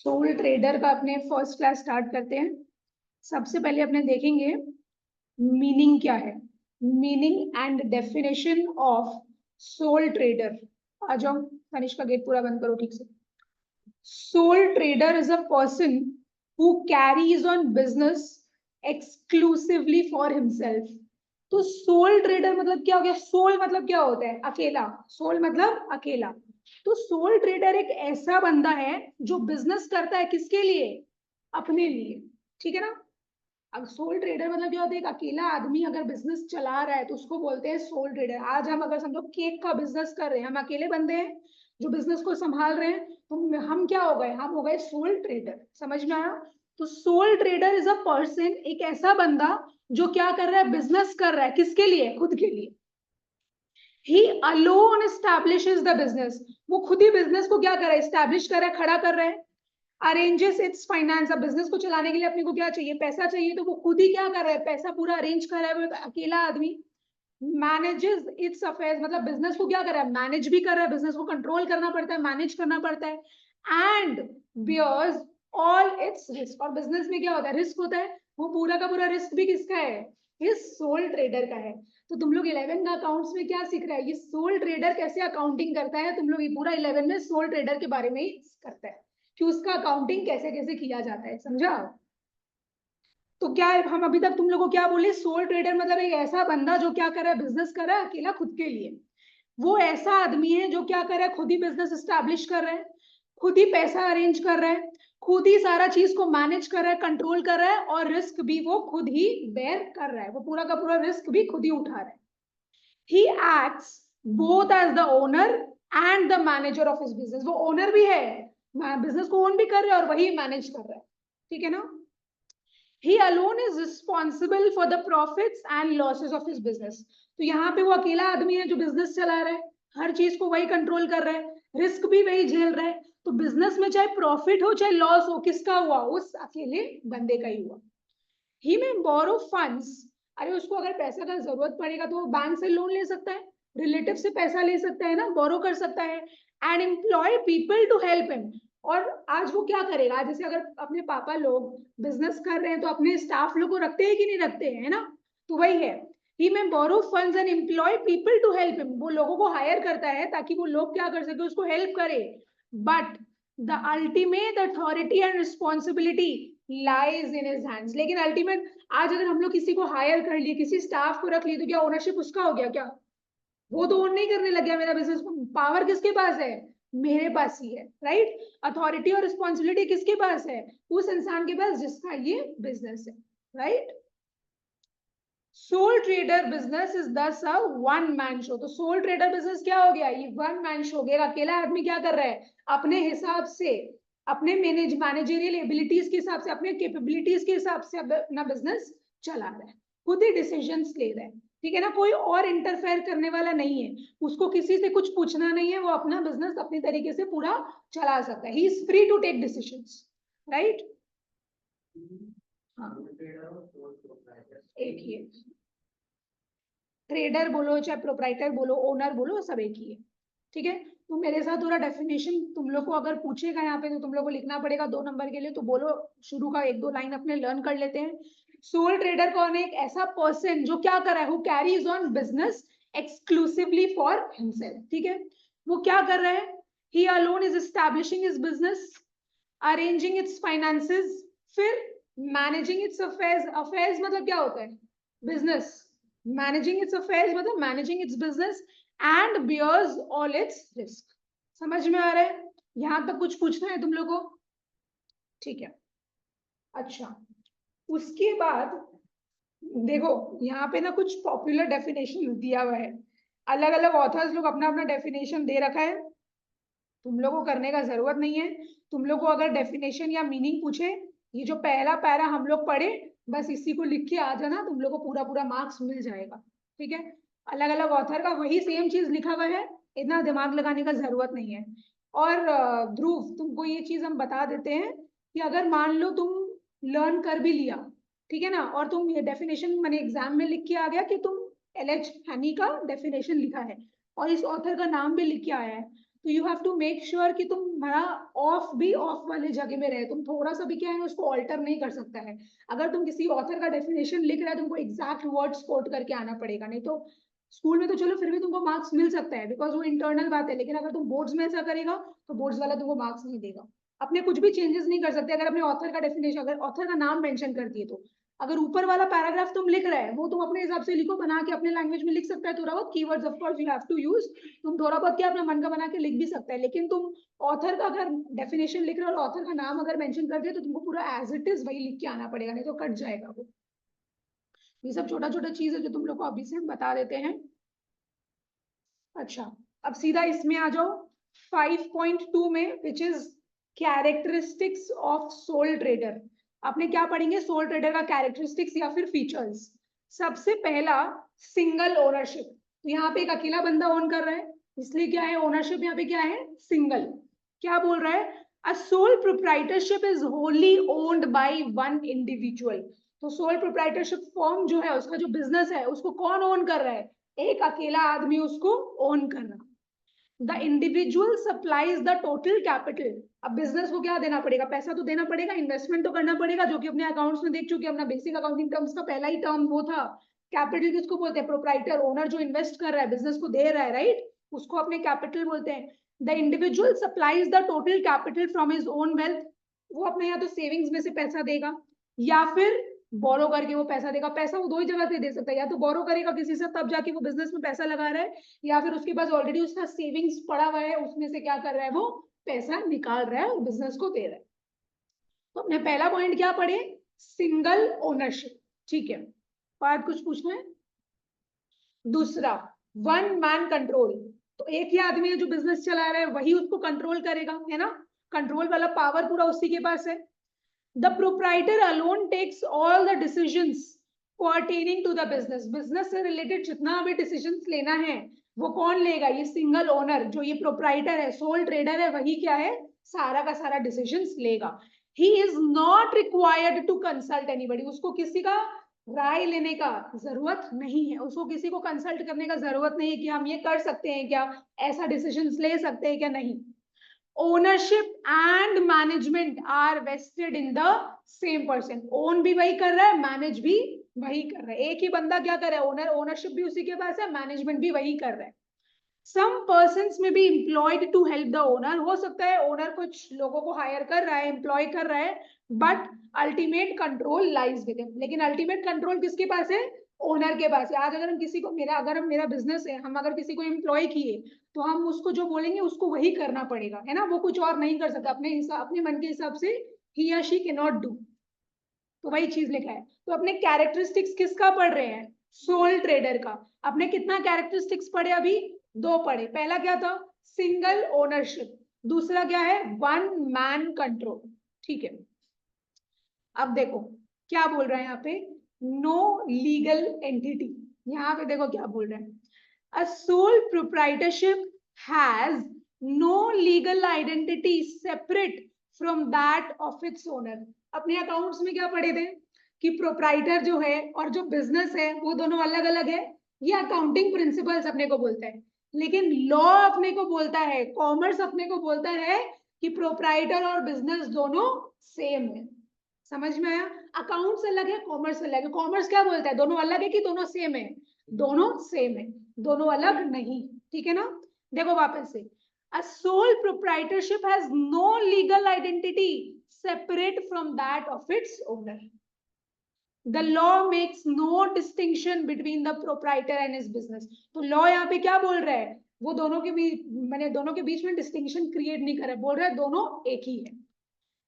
Soul trader का अपने first class start करते हैं। सबसे पहले अपने देखेंगे मीनिंग क्या है, meaning and definition of sole trader. आ जाओ, तनिष्क का गेट पूरा बंद करो ठीक से। Sole trader is a person who carries on business exclusively for himself. तो सोल ट्रेडर मतलब क्या हो गया? सोल मतलब क्या होता है? अकेला। सोल मतलब अकेला। तो सोल ट्रेडर एक ऐसा बंदा है जो बिजनेस करता है किसके लिए? अपने लिए। ठीक है ना? अब सोल ट्रेडर मतलब क्या होता है? एक अकेला आदमी अगर बिजनेस चला रहा है तो उसको बोलते हैं सोल ट्रेडर। आज हम अगर समझो केक का बिजनेस कर रहे हैं, हम अकेले बंदे हैं जो बिजनेस को संभाल रहे हैं, तो हम क्या हो गए? हम हो गए सोल ट्रेडर। समझ में आया? तो sole trader is a person, एक ऐसा बंदा जो क्या कर रहा है? बिजनेस कर रहा है किसके लिए? खुद के लिए। ही अलोन एस्टैब्लिशेस द बिजनेस। वो खुद ही बिजनेस को क्या कर रहा है? एस्टैब्लिश कर रहा है, खड़ा कर रहा है। Arranges it's finance. अब बिजनेस को चलाने के लिए अपने को क्या चाहिए? पैसा चाहिए। तो वो खुद ही क्या कर रहा है? पैसा पूरा अरेंज कर रहा है, वो अकेला आदमी। मैनेजेस इट्स अफेयर्स, मतलब बिजनेस को क्या कर रहा है? मैनेज भी कर रहा है। बिजनेस को कंट्रोल करना पड़ता है, मैनेज करना पड़ता है। And bears all its risk. और बिजनेस में क्या होता है? रिस्क होता है। वो पूरा का पूरा रिस्क भी किसका है? इस सोल ट्रेडर का है। तो तुम लोग 11 का अकाउंट्स में क्या सीख रहा है? ये सोल ट्रेडर कैसे अकाउंटिंग करता है। तुम लोग ये पूरा 11 में सोल ट्रेडर के बारे में ही करता है कि उसका अकाउंटिंग कैसे कैसे किया जाता है। समझा? तो क्या हम अभी तक तुम लोगों को क्या बोले? सोल ट्रेडर मतलब एक ऐसा बंदा जो क्या कर रहा है? बिजनेस कर रहा है अकेला खुद के लिए। वो ऐसा आदमी है जो क्या कर रहा है? खुद ही बिजनेस एस्टैब्लिश कर रहा है, खुद ही पैसा अरेंज कर रहा है, खुद ही सारा चीज को मैनेज कर रहा है, कंट्रोल कर रहा है, और रिस्क भी वो खुद ही बेयर कर रहा है। वो पूरा का पूरा रिस्क भी खुद ही उठा रहा है। He acts both as the owner and the manager of his business. वो ओनर भी है, बिजनेस को ओन भी कर रहा है, और वही मैनेज कर रहा है। ठीक है ना? He alone is responsible for the profits and losses of his business. तो यहाँ पे वो अकेला आदमी है जो बिजनेस चला रहा है, हर चीज को वही कंट्रोल कर रहा है, रिस्क भी वही झेल रहा है। तो बिजनेस में चाहे प्रॉफिट हो चाहे लॉस हो, किसका हुआ? उस अकेले बंदे का ही हुआ। ही में बोरो फंड्स। अरे उसको अगर पैसा का जरूरत पड़ेगा तो वो बैंक से लोन ले सकता है, रिलेटिव से पैसा ले सकता है ना, बोरो कर सकता है। And employ people to help him. और आज वो क्या करेगा? जैसे अगर अपने पापा लोग बिजनेस कर रहे हैं तो अपने स्टाफ लोग को रखते हैं कि नहीं रखते हैं, है ना? तो वही है। He may borrow funds and employ people to help him. वो लोगों को हायर करता है ताकि वो लोग क्या कर सके? उसको हेल्प करे। But the ultimate authority and responsibility lies in his hands. लेकिन अल्टीमेट, आज अगर हम लोग किसी को हायर कर लिए, किसी स्टाफ को रख लिए, तो क्या ओनरशिप उसका हो गया क्या? वो तो ओन नहीं करने लग गया मेरा बिजनेस। पावर किसके पास है? मेरे पास ही है, राइट? अथॉरिटी और रिस्पॉन्सिबिलिटी किसके पास है? उस इंसान के पास जिसका ये बिजनेस है, right? Soul trader business is दस अ वन मैन शो। तो सोल ट्रेडर बिजनेस क्या हो गया? ये वन मैन शो हो गया। अकेला आदमी क्या कर रहा है? अपने हिसाब से, अपने मैनेजरियल एबिलिटीज के हिसाब से, अपने कैपेबिलिटीज के हिसाब से अपना बिजनेस चला रहा है, खुद ही डिसीजंस ले रहा है। ठीक है ना? कोई और इंटरफेयर करने वाला नहीं है, उसको किसी से कुछ पूछना नहीं है। वो अपना बिजनेस अपनी तरीके से पूरा चला सकता है। He is free to take decisions, right? हाँ, एक ही है। ट्रेडर बोलो चाहे प्रोप्राइटर बोलो, ओनर बोलो, सब एक ही है। ठीक है? तो मेरे साथ थोड़ा डेफिनेशन तुम लोग को अगर पूछेगा यहाँ पे तो तुम लोग को लिखना पड़ेगा 2 नंबर के लिए। तो बोलो, शुरू का 1-2 लाइन अपने लर्न कर लेते हैं। सोल ट्रेडर कौन है? एक ऐसा पर्सन जो क्या कर रहा है? Who carries on business exclusively for himself. ठीक है? वो क्या कर रहा है? He alone is establishing his business, arranging its finances, फिर मैनेजिंग इट्स अफेयर्स। अफेयर्स मतलब क्या होता है? बिजनेस। मैनेजिंग इट्स अफेयर्स मतलब managing its business and bears all its risk. समझ में आ रहा है? यहां तक कुछ पूछना है तुम लोग को? ठीक है। अच्छा, उसके बाद देखो, यहाँ पे ना कुछ पॉपुलर डेफिनेशन दिया हुआ है। अलग अलग ऑथर्स लोग अपना अपना डेफिनेशन दे रखा है, तुम लोग को करने का जरूरत नहीं है। तुम लोग को अगर डेफिनेशन या मीनिंग पूछे, ये जो पहला पैरा हम लोग पढ़े, बस इसी को लिख के आ जाना, तुम लोग को पूरा पूरा मार्क्स मिल जाएगा। ठीक है? अलग अलग ऑथर का वही सेम चीज लिखा हुआ है, इतना दिमाग लगाने का जरूरत नहीं है। और ध्रुव, तुमको ये चीज हम बता देते हैं कि अगर मान लो तुम लर्न कर भी लिया, ठीक है ना, और तुम ये डेफिनेशन मैंने एग्जाम में लिख के आ गया कि तुम LH हैनी का डेफिनेशन लिखा है और इस ऑथर का नाम भी लिख के आया है, तो you have to make sure कि तुम्हारा ऑफ भी ऑफ वाले जगह में रहे, तुम थोड़ा सा भी क्या है उसको ऑल्टर नहीं कर सकता है। अगर तुम किसी ऑथर का डेफिनेशन लिख रहे हो तुमको एग्जैक्ट वर्ड्स कोट करके आना पड़ेगा, नहीं तो स्कूल में तो चलो फिर भी तुमको मार्क्स मिल सकता है बिकॉज वो इंटरनल बात है, लेकिन अगर तुम बोर्ड्स में ऐसा करेगा तो बोर्ड्स वाला तुमको मार्क्स नहीं देगा। अपने कुछ भी चेंजेस नहीं कर सकते अगर अपने ऑथर का डेफिनेशन, अगर ऑथर का नाम मेंशन कर दिए तो अगर ऊपर वाला पैराग्राफ तुम लिख रहे हैं वो तुम अपने हिसाब से लिखो, बना के अपने लैंग्वेज में लिख सकता है थोड़ा बहुत, keywords of course you have to use, तुम थोड़ा बहुत क्या अपना मन का बना के लिख भी सकता है, लेकिन तुम ऑथर का अगर डेफिनेशन लिख रहे हो और ऑथर का नाम अगर मेंशन कर दिया तो तुमको पूरा एज इट इज वही लिख के आना पड़ेगा, नहीं तो कट जाएगा वो। ये सब छोटा छोटा चीज है जो तुम लोग को अभी से हम बता देते हैं। अच्छा, अब सीधा इसमें आ जाओ 5.2 में, which is characteristics of sole trader. आपने क्या पढ़ेंगे सोल ट्रेडर का कैरेक्टरिस्टिक्स या फिर फीचर्स। सबसे पहला सिंगल ओनरशिप, तो यहाँ पे एक अकेला बंदा ओन कर रहा है इसलिए क्या है ओनरशिप यहाँ पे क्या है सिंगल। क्या बोल रहा है, अ sole proprietorship is wholly owned by one individual. तो सोल प्रोप्राइटरशिप फॉर्म जो है उसका जो बिजनेस है उसको कौन ओन कर रहा है, एक अकेला आदमी उसको ओन कर रहा। The individual supplies the total capital. अब बिजनेस को क्या देना पड़ेगा, पैसा तो देना पड़ेगा, इन्वेस्टमेंट तो करना पड़ेगा, जो कि अपने अकाउंट्स में देख चुके हैं, अपना बेसिक अकाउंटिंग टर्म्स का पहला ही टर्म वो था। कैपिटल किसको बोलते हैं, प्रोप्राइटर ओनर जो इन्वेस्ट कर रहा है बिजनेस को दे रहा है, राइट, उसको अपने कैपिटल बोलते हैं। The individual supplies the total capital from his own wealth. वो अपने या तो सेविंग्स में से पैसा देगा या फिर बोरो करके वो पैसा देगा। पैसा वो दो ही जगह से दे सकता है, या तो बोरो करेगा किसी से तब जाके वो बिजनेस में पैसा लगा रहा है, या फिर उसके पास ऑलरेडी उसका सेविंग्स पड़ा हुआ है उसमें से क्या कर रहा है वो पैसा निकाल रहा है और बिजनेस को दे रहा है। तो अपने पहला पॉइंट क्या पढ़े, सिंगल ओनरशिप, ठीक है। बात कुछ पूछना है। दूसरा वन मैन कंट्रोल, तो एक ही आदमी है जो बिजनेस चला रहा है वही उसको कंट्रोल करेगा, है ना, कंट्रोल वाला पावर पूरा उसी के पास है। The proprietor alone takes all the decisions pertaining to the business. Business से related जितना भी decisions लेना है वो कौन लेगा, ये सिंगल ओनर जो ये प्रोप्राइटर है सोल ट्रेडर है वही क्या है सारा का सारा डिसीजंस लेगा। He is not required to consult anybody. उसको किसी का राय लेने का जरूरत नहीं है, उसको किसी को कंसल्ट करने का जरूरत नहीं है कि हम ये कर सकते हैं क्या, ऐसा डिसीजंस ले सकते हैं क्या, नहीं। Ownership and management are vested in the same person. Own भी वही कर रहा है, मैनेज भी वही कर रहा है, एक ही बंदा क्या कर रहा है ओनर, ओनरशिप भी उसी के पास है, मैनेजमेंट भी वही कर रहा है। Some persons may be employed to help the owner, हो सकता है ओनर कुछ लोगों को हायर कर रहा है एम्प्लॉय कर रहा है, but ultimate control lies with him. लेकिन अल्टीमेट कंट्रोल किसके पास है, ओनर के पास है। आज अगर हम किसी को अगर हम मेरा बिजनेस है, हम अगर किसी को एम्प्लॉय किए तो हम उसको जो बोलेंगे उसको वही करना पड़ेगा, है ना, वो कुछ और नहीं कर सकता अपने हिसाब अपने मन के हिसाब से, ही या शी कैन नॉट डू। तो वही चीज लिखा है। तो अपने कैरेक्टरिस्टिक्स किसका पढ़ रहे हैं, सोल ट्रेडर का। अपने कितना कैरेक्टरिस्टिक्स पढ़े अभी, दो पढ़े। पहला क्या था, सिंगल ओनरशिप, दूसरा क्या है वन मैन कंट्रोल, ठीक है। अब देखो क्या बोल रहा है यहाँ पे, नो लीगल एंटिटी। यहाँ पे देखो क्या बोल रहे हैं, a sole proprietorship has no legal identity separate from that of its owner. अपने अकाउंट्स में क्या पढ़े थे कि प्रोप्राइटर जो है और जो बिजनेस है वो दोनों अलग अलग है, ये अकाउंटिंग प्रिंसिपल्स अपने को बोलता है। लेकिन लॉ अपने को बोलता है, कॉमर्स अपने को बोलता है कि प्रोप्राइटर और बिजनेस दोनों सेम है। समझ में आया, अकाउंट्स अलग है कॉमर्स अलग है। कॉमर्स क्या बोलता है, दोनों अलग है कि दोनों सेम है, दोनों सेम है, दोनों अलग नहीं, ठीक है ना। देखो वापस से, a sole proprietorship has no legal identity separate from that of its owner. The law makes no distinction between the proprietor and his business. तो लॉ यहाँ पे क्या बोल रहा है, वो दोनों के बीच मैंने दोनों के बीच में डिस्टिंक्शन क्रिएट नहीं कर रहा है, बोल रहा है दोनों एक ही है।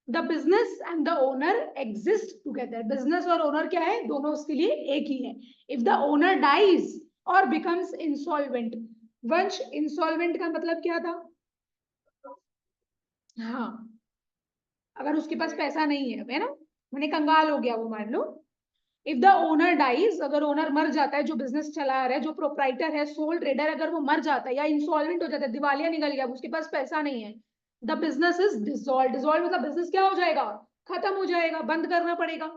The business and the owner exist together. Business और owner क्या है, दोनों उसके लिए एक ही है। If the owner dies or becomes insolvent, वंश insolvent का मतलब क्या था, हाँ अगर उसके पास पैसा नहीं है ना, मैंने कंगाल हो गया वो मान लो। इफ द ओनर डाइज, अगर ओनर मर जाता है जो बिजनेस चला रहा है, जो प्रोप्राइटर है सोल ट्रेडर, अगर वो मर जाता है या इंसॉल्वेंट हो जाता है, दिवालिया निकल गया, उसके पास पैसा नहीं है, the business is dissolve. Dissolve मतलब बिजनेस क्या हो जाएगा, खत्म हो जाएगा, बंद करना पड़ेगा।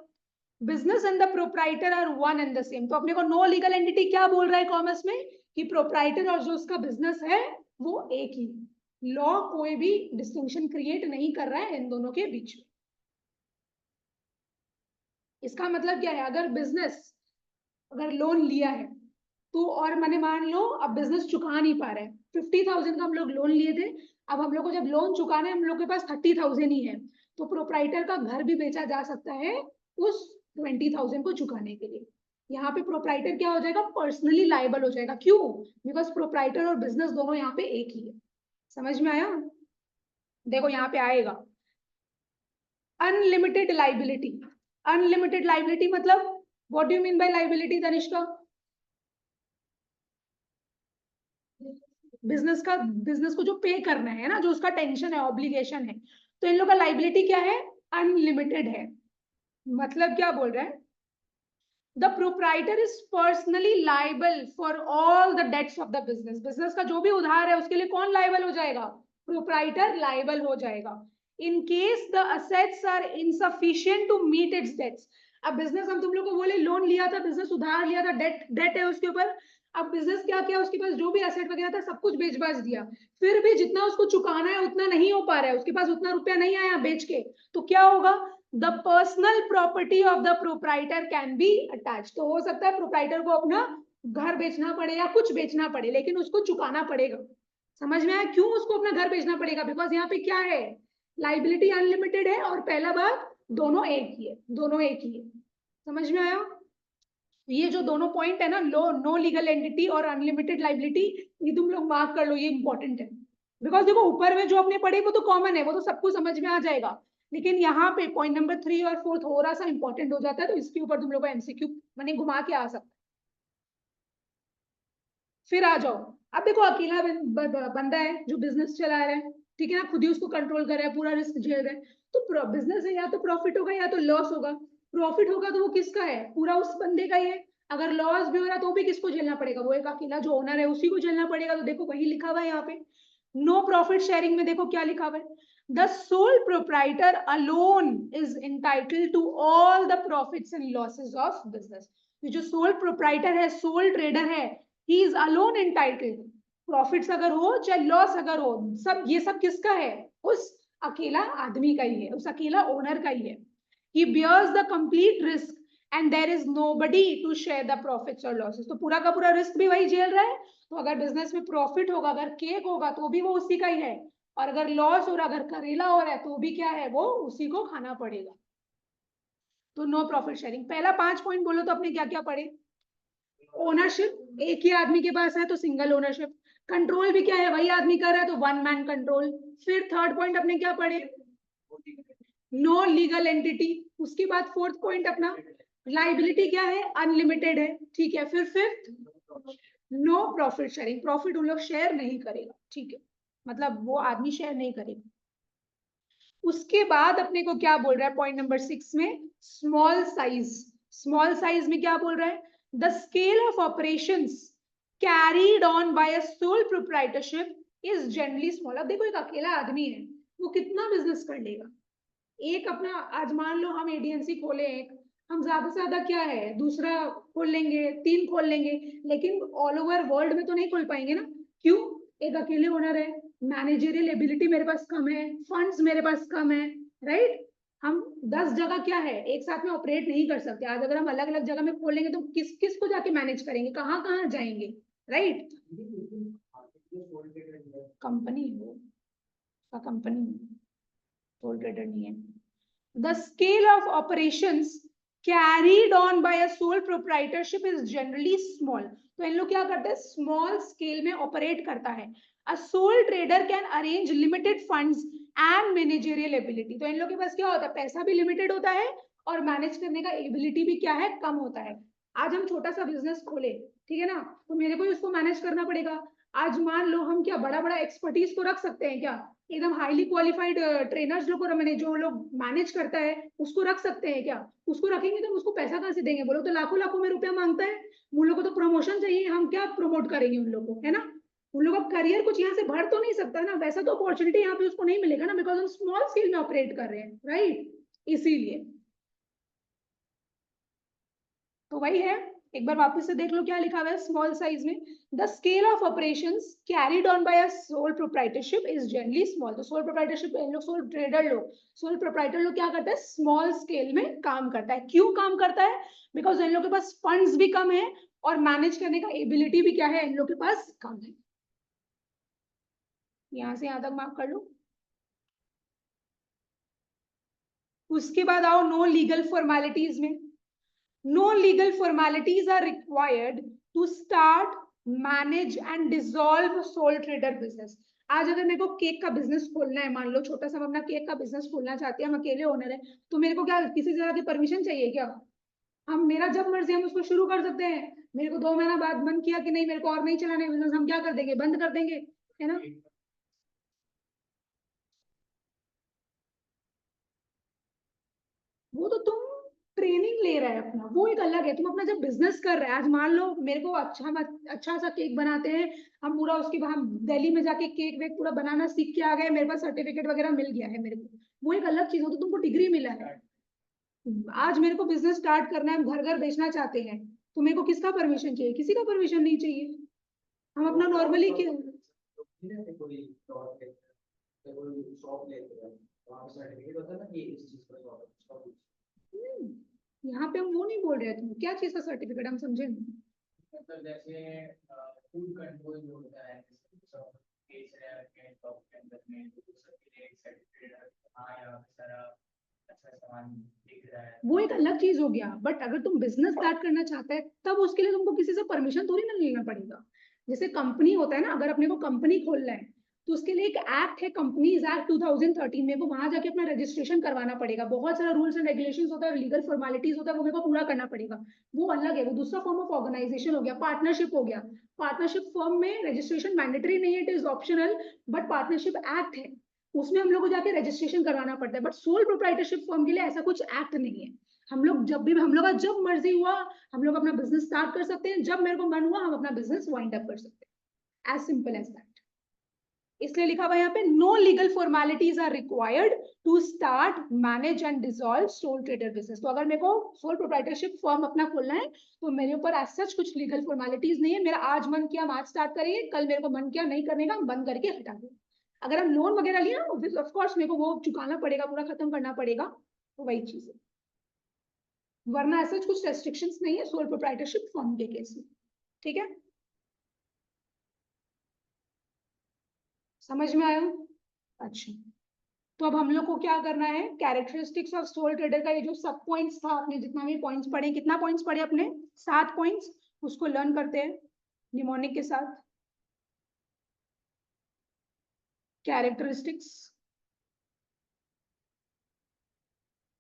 Business and the proprietor are one and the same. तो अपने को नो लीगल एंटिटी क्या बोल रहा है कॉमर्स में, कि प्रोप्राइटर और जो उसका बिजनेस है वो एक ही है। लॉ कोई भी डिस्टिंक्शन क्रिएट नहीं कर रहा है इन दोनों के बीच में। इसका मतलब क्या है, अगर बिजनेस अगर लोन लिया है तो, और मैंने मान लो अब बिजनेस चुका नहीं पा रहे हैं, 50,000 का हम लोग लोन लिए थे, अब हम लोग को जब लोन चुकाना है, हम लोग के पास 30,000 ही है, तो प्रोप्राइटर का घर भी बेचा जा सकता है उस 20,000 को चुकाने के लिए। यहाँ पे प्रोप्राइटर क्या हो जाएगा, पर्सनली लायबल हो जाएगा। क्यों? बिकॉज प्रोप्राइटर और बिजनेस दोनों यहाँ पे एक ही है। समझ में आया? देखो यहाँ पे आएगा अनलिमिटेड लाइबिलिटी। अनलिमिटेड लाइबिलिटी मतलब what do you mean by liability Tanishka? Business को जो पे करना है ना, जो उसका टेंशन है, ऑब्लिगेशन है, तो इन लोग का लाइबिलिटी क्या है, अनलिमिटेड है। मतलब क्या बोल रहे हैं, the proprietor is personally liable for all the debts of the business. Business का जो भी उधार है उसके लिए कौन लाइबल हो जाएगा, प्रोप्राइटर लाइबल हो जाएगा। In case the assets are insufficient to meet its debts. अब बिजनेस, हम तुम लोग को बोले लोन लिया था, बिजनेस उधार लिया था, डेट है उसके ऊपर। अब बिजनेस क्या किया, उसके पास जो भी एसेट वगैरह था सब कुछ बेच बाच दिया, फिर भी जितना उसको चुकाना है उतना नहीं हो पा रहा है, उसके पास उतना रुपया नहीं आया बेच के, तो क्या होगा, the personal property of the proprietor can be attach. तो हो सकता है प्रोप्राइटर को अपना घर बेचना पड़े या कुछ बेचना पड़े, लेकिन उसको चुकाना पड़ेगा। समझ में आया क्यों उसको अपना घर बेचना पड़ेगा? बिकॉज यहाँ पे क्या है, लाइबिलिटी अनलिमिटेड है, और पहला बात दोनों एक ही है, दोनों एक ही है। समझ में आया? ये जो दोनों पॉइंट है ना, नो लीगल एंटिटी और अनलिमिटेड लाइबिलिटी, ये तुम लोग मार्क कर लो, ये इंपॉर्टेंट है। बिकॉज देखो ऊपर में जो आपने पढ़ी वो तो कॉमन है, वो तो सबको समझ में आ जाएगा, लेकिन यहाँ पे पॉइंट नंबर 3 और 4 थोड़ा सा इंपॉर्टेंट हो जाता है, तो इसके ऊपर तुम लोग को एमसीक्यू मैंने घुमा के आ सकता है। फिर आ जाओ, अब देखो अकेला बंदा है जो बिजनेस चला रहा है, ठीक है ना, खुद ही उसको कंट्रोल कर रहा है, पूरा रिस्क झेल रहा है, तो बिजनेस है, या तो प्रॉफिट होगा या तो लॉस होगा। प्रॉफिट होगा तो वो किसका है, पूरा उस बंदे का ही है। अगर लॉस भी हो रहा है तो भी किसको झेलना पड़ेगा, वो एक अकेला जो ओनर है उसी को झेलना पड़ेगा। तो देखो वही लिखा हुआ है यहाँ पे, नो प्रॉफिट शेयरिंग में देखो क्या लिखा हुआ है, the sole proprietor alone is entitled to all the profits and losses of business. जो सोल प्रोप्राइटर है, सोल ट्रेडर है, he is alone entitled. Profits अगर हो चाहे लॉस अगर हो, सब ये सब किसका है, उस अकेला आदमी का ही है, उस अकेला ओनर का ही है। he bears the complete risk and there is nobody to share the profits or losses। तो पूरा का पूरा रिस्क भी वही झेल रहा है। तो अगर बिजनेस में प्रॉफिट होगा, अगर केक होगा तो भी वो उसी का ही है, और अगर लॉस हो रहा, अगर करेला हो रहा है तो भी क्या है, वो उसी को खाना पड़ेगा। तो नो प्रॉफिट शेयरिंग। पहला 5 पॉइंट बोलो तो अपने क्या क्या पढ़े, ओनरशिप, एक ही आदमी के पास है तो सिंगल ओनरशिप। कंट्रोल भी क्या है, वही आदमी कर रहा है तो वन मैन कंट्रोल। फिर थर्ड पॉइंट अपने क्या पढ़े, नो लीगल एंटिटी। उसके बाद फोर्थ पॉइंट अपना लाइबिलिटी क्या है, अनलिमिटेड है, ठीक है। फिर fifth, no profit sharing, profit उन लोग शेयर नहीं करेगा, ठीक है, मतलब वो आदमी शेयर नहीं करेगा। उसके बाद अपने को क्या बोल रहा है पॉइंट नंबर 6 में, स्मॉल साइज। स्मॉल साइज में क्या बोल रहा है, the scale of operations carried on by a sole proprietorship is generally small. अब देखो एक अकेला आदमी है, वो कितना बिजनेस कर लेगा। एक अपना, आज मान लो हम एडीएनसी खोले एक, हम ज्यादा से ज्यादा क्या है दूसरा खोल लेंगे, 3 खोल लेंगे, लेकिन ऑल ओवर वर्ल्ड में तो नहीं खोल पाएंगे ना। क्यों? एक अकेले ओनर है, मैनेजरियल एबिलिटी मेरे पास कम है, फंड्स मेरे पास कम है, राइट। हम 10 जगह क्या है एक साथ में ऑपरेट नहीं कर सकते। आज अगर हम अलग अलग जगह में खोलेंगे तो किस किस को जाके मैनेज करेंगे, कहाँ कहाँ जाएंगे, राइट। कंपनी है, कंपनी सोल ट्रेडर नहीं है। The scale of operations carried on by a sole proprietorship is generally small। तो इन लोग क्या करते हैं, स्मॉल स्केल में ऑपरेट करता है। A sole trader can arrange limited funds and managerial ability। तो इन लोग के पास क्या होता है, पैसा भी लिमिटेड होता है और मैनेज करने का एबिलिटी भी क्या है, कम होता है। आज हम छोटा सा बिजनेस खोले, ठीक है ना, तो मेरे को उसको मैनेज करना पड़ेगा। आज मान लो हम क्या बड़ा बड़ा एक्सपर्टीज को रख सकते हैं क्या, एकदम हाईली क्वालिफाइड ट्रेनर्स लोग को, मैंने जो लोग मैनेज करता है उसको रख सकते हैं क्या? उसको रखेंगे तो उसको पैसा कहाँ से देंगे, बोलो तो लाखों लाखों में रुपया मांगता है। उन लोगों को तो प्रमोशन चाहिए, हम क्या प्रमोट करेंगे उन लोगों को, है ना। उन लोगों का करियर कुछ यहाँ से बढ़ तो नहीं सकता ना, वैसा तो अपॉर्चुनिटी यहाँ पे उसको नहीं मिलेगा ना, बिकॉज हम स्मॉल स्केल में ऑपरेट कर रहे हैं, राइट, इसीलिए। तो वही है, एक बार वापस से देख लो क्या लिखा हुआ है स्मॉल साइज में, the scale of operations carried on by a sole proprietorship is generally small. तो सोल प्रोप्राइटरशिप लोग, सोल ट्रेडर लोग, सोल प्रोप्राइटर लोग क्या करते हैं, स्मॉल स्केल में काम करता है। क्यों काम करता है? बिकॉज इन लोग के पास फंड्स भी कम है और मैनेज करने का एबिलिटी भी क्या है, इन लोग के पास कम है। यहां से यहां तक मार्क कर लो। उसके बाद आओ नो लीगल फॉर्मेलिटीज में। No legal formalities are required to start, manage and dissolve sole trader business. आज अगर मेरे को केक का बिजनेस खोलना है, मान लो छोटा सा हम अपना केक का बिजनेस खोलना चाहते हैं, हम अकेले ओनर है, तो मेरे को क्या किसी जगह की परमिशन चाहिए क्या? हम मेरा जब मर्जी हम उसको शुरू कर सकते हैं। मेरे को 2 महीना बाद मन किया कि नहीं मेरे को और नहीं चलाना है बिजनेस, हम क्या कर देंगे, बंद कर देंगे, है ना। वो तो तुम ट्रेनिंग ले रहा है अपना, वो एक अलग है। तुम अपना जब बिजनेस कर रहे हैं, आज मान लो मेरे को अच्छा सा केक बनाते हैं, हम पूरा उसके बाद हम दिल्ली में जाके केक वेक पूरा बनाना सीख के आ गए, मेरे पास सर्टिफिकेट वगैरह मिल गया है मेरे को, वो एक अलग चीज हो। तो तुमको डिग्री मिला है। आज मेरे को बिजनेस स्टार्ट करना है, हम घर घर बेचना चाहते हैं, तो मेरे को किसका परमिशन चाहिए? किसी का परमिशन नहीं चाहिए। हम अपना नॉर्मली यहाँ पे हम वो नहीं बोल रहे थे, क्या चीज का सर्टिफिकेट, हम समझे नहीं। मतलब जैसे फूड कंट्रोल जो होता है, केस है के टॉप के अंदर में तो सबके लिए एक सर्टिफिकेट, हाँ यार सारा अच्छा सामान दिख रहा है, वो एक अलग चीज हो गया। बट अगर तुम बिजनेस स्टार्ट करना चाहते हैं तब उसके लिए तुमको किसी से परमिशन थोड़ी ना लेना पड़ेगा। जैसे कंपनी होता है ना, अगर अपने को कंपनी खोलना है तो उसके लिए एक एक्ट है, कंपनीज एक्ट 2013 में, वो वहां जाके अपना रजिस्ट्रेशन करवाना पड़ेगा। बहुत सारा रूल्स एंड रेगुलेशंस होता है, लीगल फॉर्मेलिटीज होता है, वो मेरे को पूरा करना पड़ेगा। वो अलग है, वो दूसरा फॉर्म ऑफ ऑर्गेनाइजेशन हो गया, पार्टनरशिप हो गया। पार्टनरशिप फर्म में रजिस्ट्रेशन मैंडेटरी नहीं है, it is optional, but partnership act है, उसमें हम लोग को जाके रजिस्ट्रेशन करवाना पड़ता है। बट सोल प्रोप्राइटरशिप फर्म के लिए ऐसा कुछ एक्ट नहीं है। हम लोग जब भी, हम लोग का जब मर्जी हुआ हम लोग अपना बिजनेस स्टार्ट कर सकते हैं, जब मेरे को मन हुआ हम अपना बिजनेस वाइंड अप कर सकते हैं, एज सिंपल एज दैट। इसलिए लिखा हुआ यहाँ पे no legal formalities are required to start, manage and dissolve sole trader business. तो अगर मेरे को सोल प्रोप्राइटरशिप फर्म अपना खोलना है तो मेरे ऊपर एज सच कुछ लीगल फॉर्मेलिटीज नहीं है। मेरा आज मन किया हम आज स्टार्ट करेंगे, कल मेरे को मन किया नहीं करने का, बंद करके हटा दो। अगर हम लोन वगैरह लिया ऑफ कोर्स मेरे को वो चुकाना पड़ेगा, पूरा खत्म करना पड़ेगा, तो वही चीज है। वरना ऐसा कुछ रेस्ट्रिक्शंस नहीं है सोल प्रोप्राइटरशिप फर्म के केस में। ठीक है, समझ में आया? अच्छा, तो अब हम लोग को क्या करना है, कैरेक्टरिस्टिक्स ऑफ सोल ट्रेडर का ये जो सब पॉइंट्स था, आपने जितना भी पॉइंट्स पढ़े, कितना पॉइंट्स पढ़े अपने, 7 पॉइंट्स, उसको लर्न करते हैं निमोनिक के साथ। कैरेक्टरिस्टिक्स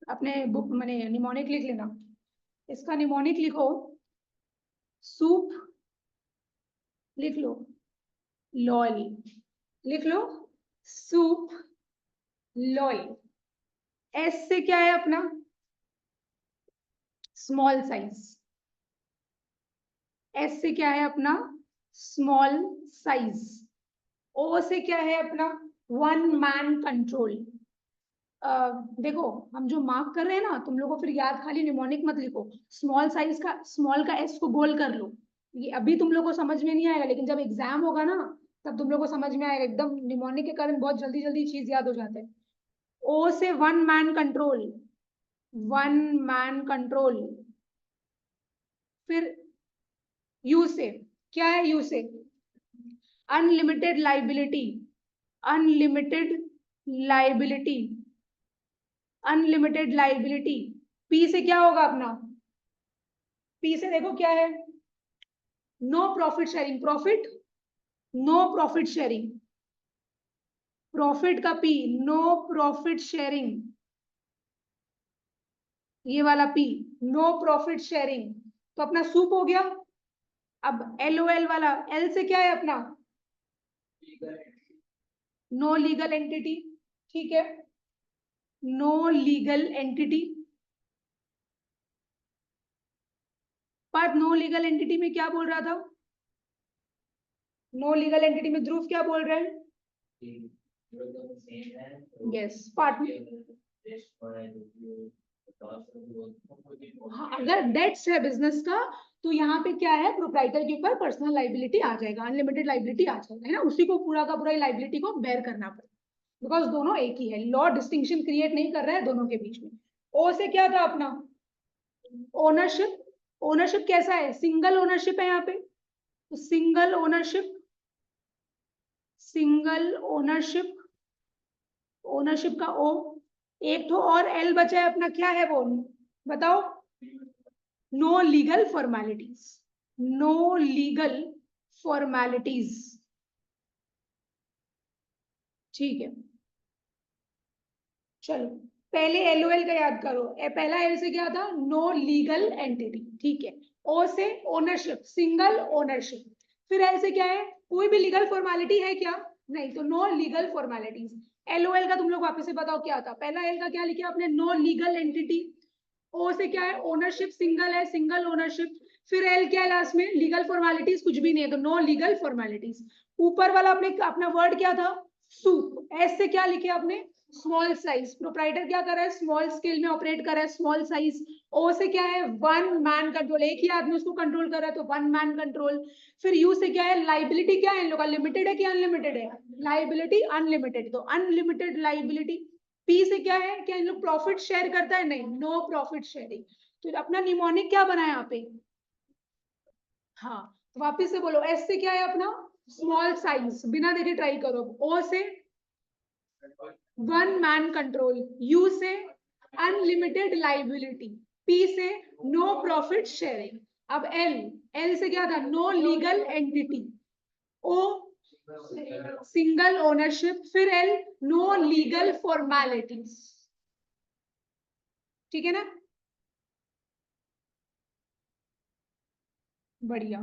अपने बुक मैंने निमोनिक लिख लेना, इसका निमोनिक लिखो, सूप लिख लो, लॉल लिख लो, सूप लॉल। एस से क्या है अपना, स्मॉल साइज। एस से क्या है अपना, स्मॉल साइज। ओ से क्या है अपना, वन मैन कंट्रोल। देखो हम जो मार्क कर रहे हैं ना, तुम लोगों को फिर याद खाली निमोनिक मत लिखो, स्मॉल साइज का स्मॉल का एस को गोल कर लो। ये अभी तुम लोग को समझ में नहीं आएगा, लेकिन जब एग्जाम होगा ना तब तुम लोग को समझ में आएगा। एकदम निमोनिक के कारण बहुत जल्दी जल्दी चीज याद हो जाता है। ओ से one man control, one man control. फिर यू से क्या है, यू से unlimited liability, unlimited liability, unlimited liability. P से क्या होगा अपना, पी से देखो क्या है, no profit sharing, profit, no profit sharing, profit का पी, नो प्रॉफिट शेयरिंग, ये वाला पी, नो प्रॉफिट शेयरिंग। तो अपना सूप हो गया। अब एल ओ एल वाला, एल से क्या है अपना, नो लीगल एंटिटी, ठीक है, नो लीगल एंटिटी। पर नो लीगल एंटिटी में क्या बोल रहा था, नो लीगल एंटिटी में ध्रुव क्या बोल रहे हैं, यस पार्टनर, हाँ, अगर डेट्स है बिजनेस का तो यहाँ पे क्या है, प्रोप्राइटर के ऊपर पर्सनल लाइबिलिटी आ जाएगा, अनलिमिटेड लाइबिलिटी आ जाएगा, है ना, उसी को पूरा का पूरा लाइबिलिटी को बेयर करना पड़ेगा, बिकॉज दोनों एक ही है, लॉ डिस्टिंक्शन क्रिएट नहीं कर रहा है दोनों के बीच में। ओ से क्या था अपना, ओनरशिप। ओनरशिप कैसा है, सिंगल ओनरशिप है यहाँ पे, तो single ownership, single ownership, ownership का ओ। एक तो और एल बचा है अपना, क्या है वो बताओ, no legal formalities, no legal formalities, ठीक है। चलो पहले एलओएल का याद करो, पहला एल से क्या था, नो लीगल एंटिटी, ठीक है। ओ से ओनरशिप, सिंगल ओनरशिप, फिर एल से क्या है, कोई भी लीगल फॉर्मेलिटी है क्या, नहीं, तो नो लीगल फॉर्मेलिटीज। एलओएल का तुम लोग वापस से बताओ क्या था, पहला एल का क्या लिखा आपने, नो लीगल एंटिटी। ओ से क्या है, ओनरशिप सिंगल है, सिंगल ओनरशिप, फिर एल क्या है लास्ट में, लीगल फॉर्मेलिटीज कुछ भी नहीं है, तो नो लीगल फॉर्मेलिटीज। ऊपर वाला अपने अपना वर्ड क्या था, सूप। एस से क्या लिखे आपने, स्मॉल साइज, प्रोप्राइटर क्या कर रहा है, स्मॉल स्केल में ऑपरेट कर रहा है, स्मॉल साइज। ओ से क्या है, वन मैन कंट्रोल, एक ही आदमी उसको कंट्रोल कर रहा है, तो वन मैन कंट्रोल। फिर यू से क्या है, लाइबिलिटी क्या है इन लोग का, लिमिटेड है कि अनलिमिटेड है, लाइबिलिटी अनलिमिटेड, तो अनलिमिटेड लाइबिलिटी। पी से क्या है, क्या इन लोग प्रॉफिट शेयर करता है, नहीं, नो प्रॉफिट शेयरिंग। तो अपना निमोनिक क्या बना है यहाँ पे, हाँ, तो वापिस से बोलो, एस से क्या है अपना, स्मॉल साइज, बिना देखे ट्राई करो। ओ से वन मैन कंट्रोल, यू से अनलिमिटेड लाइबिलिटी, पी से नो प्रॉफिट शेयरिंग। अब एल, एल से क्या था, no legal entity. O single ownership, फिर एल नो लीगल फॉर्मेलिटीज, ठीक है ना, बढ़िया।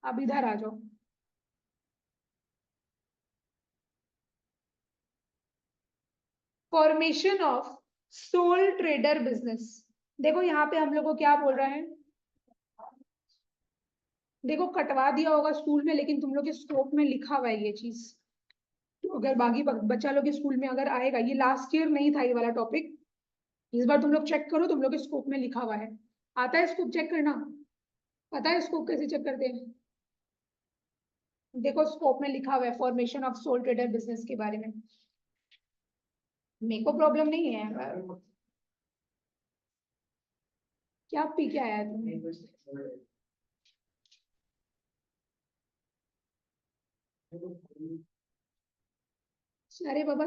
अब इधर आ जाओ, formation of sole trader business. देखो यहाँ पे हम लोग को क्या बोल रहा है, देखो कटवा दिया होगा स्कूल में, लेकिन तुम लोग के स्कोप में लिखा हुआ है ये चीज, तो अगर बाकी बच्चा लोग के स्कूल में अगर आएगा, ये लास्ट ईयर नहीं था ये वाला टॉपिक, इस बार तुम लोग चेक करो, तुम लोग के स्कोप में लिखा हुआ है, आता है स्कोप चेक करना, पता है स्कोप कैसे चेक करते हैं, देखो स्कोप में लिखा हुआ है formation of sole trader business के बारे में। मेरे को प्रॉब्लम नहीं है, क्या पी के आया तुम, अरे बाबा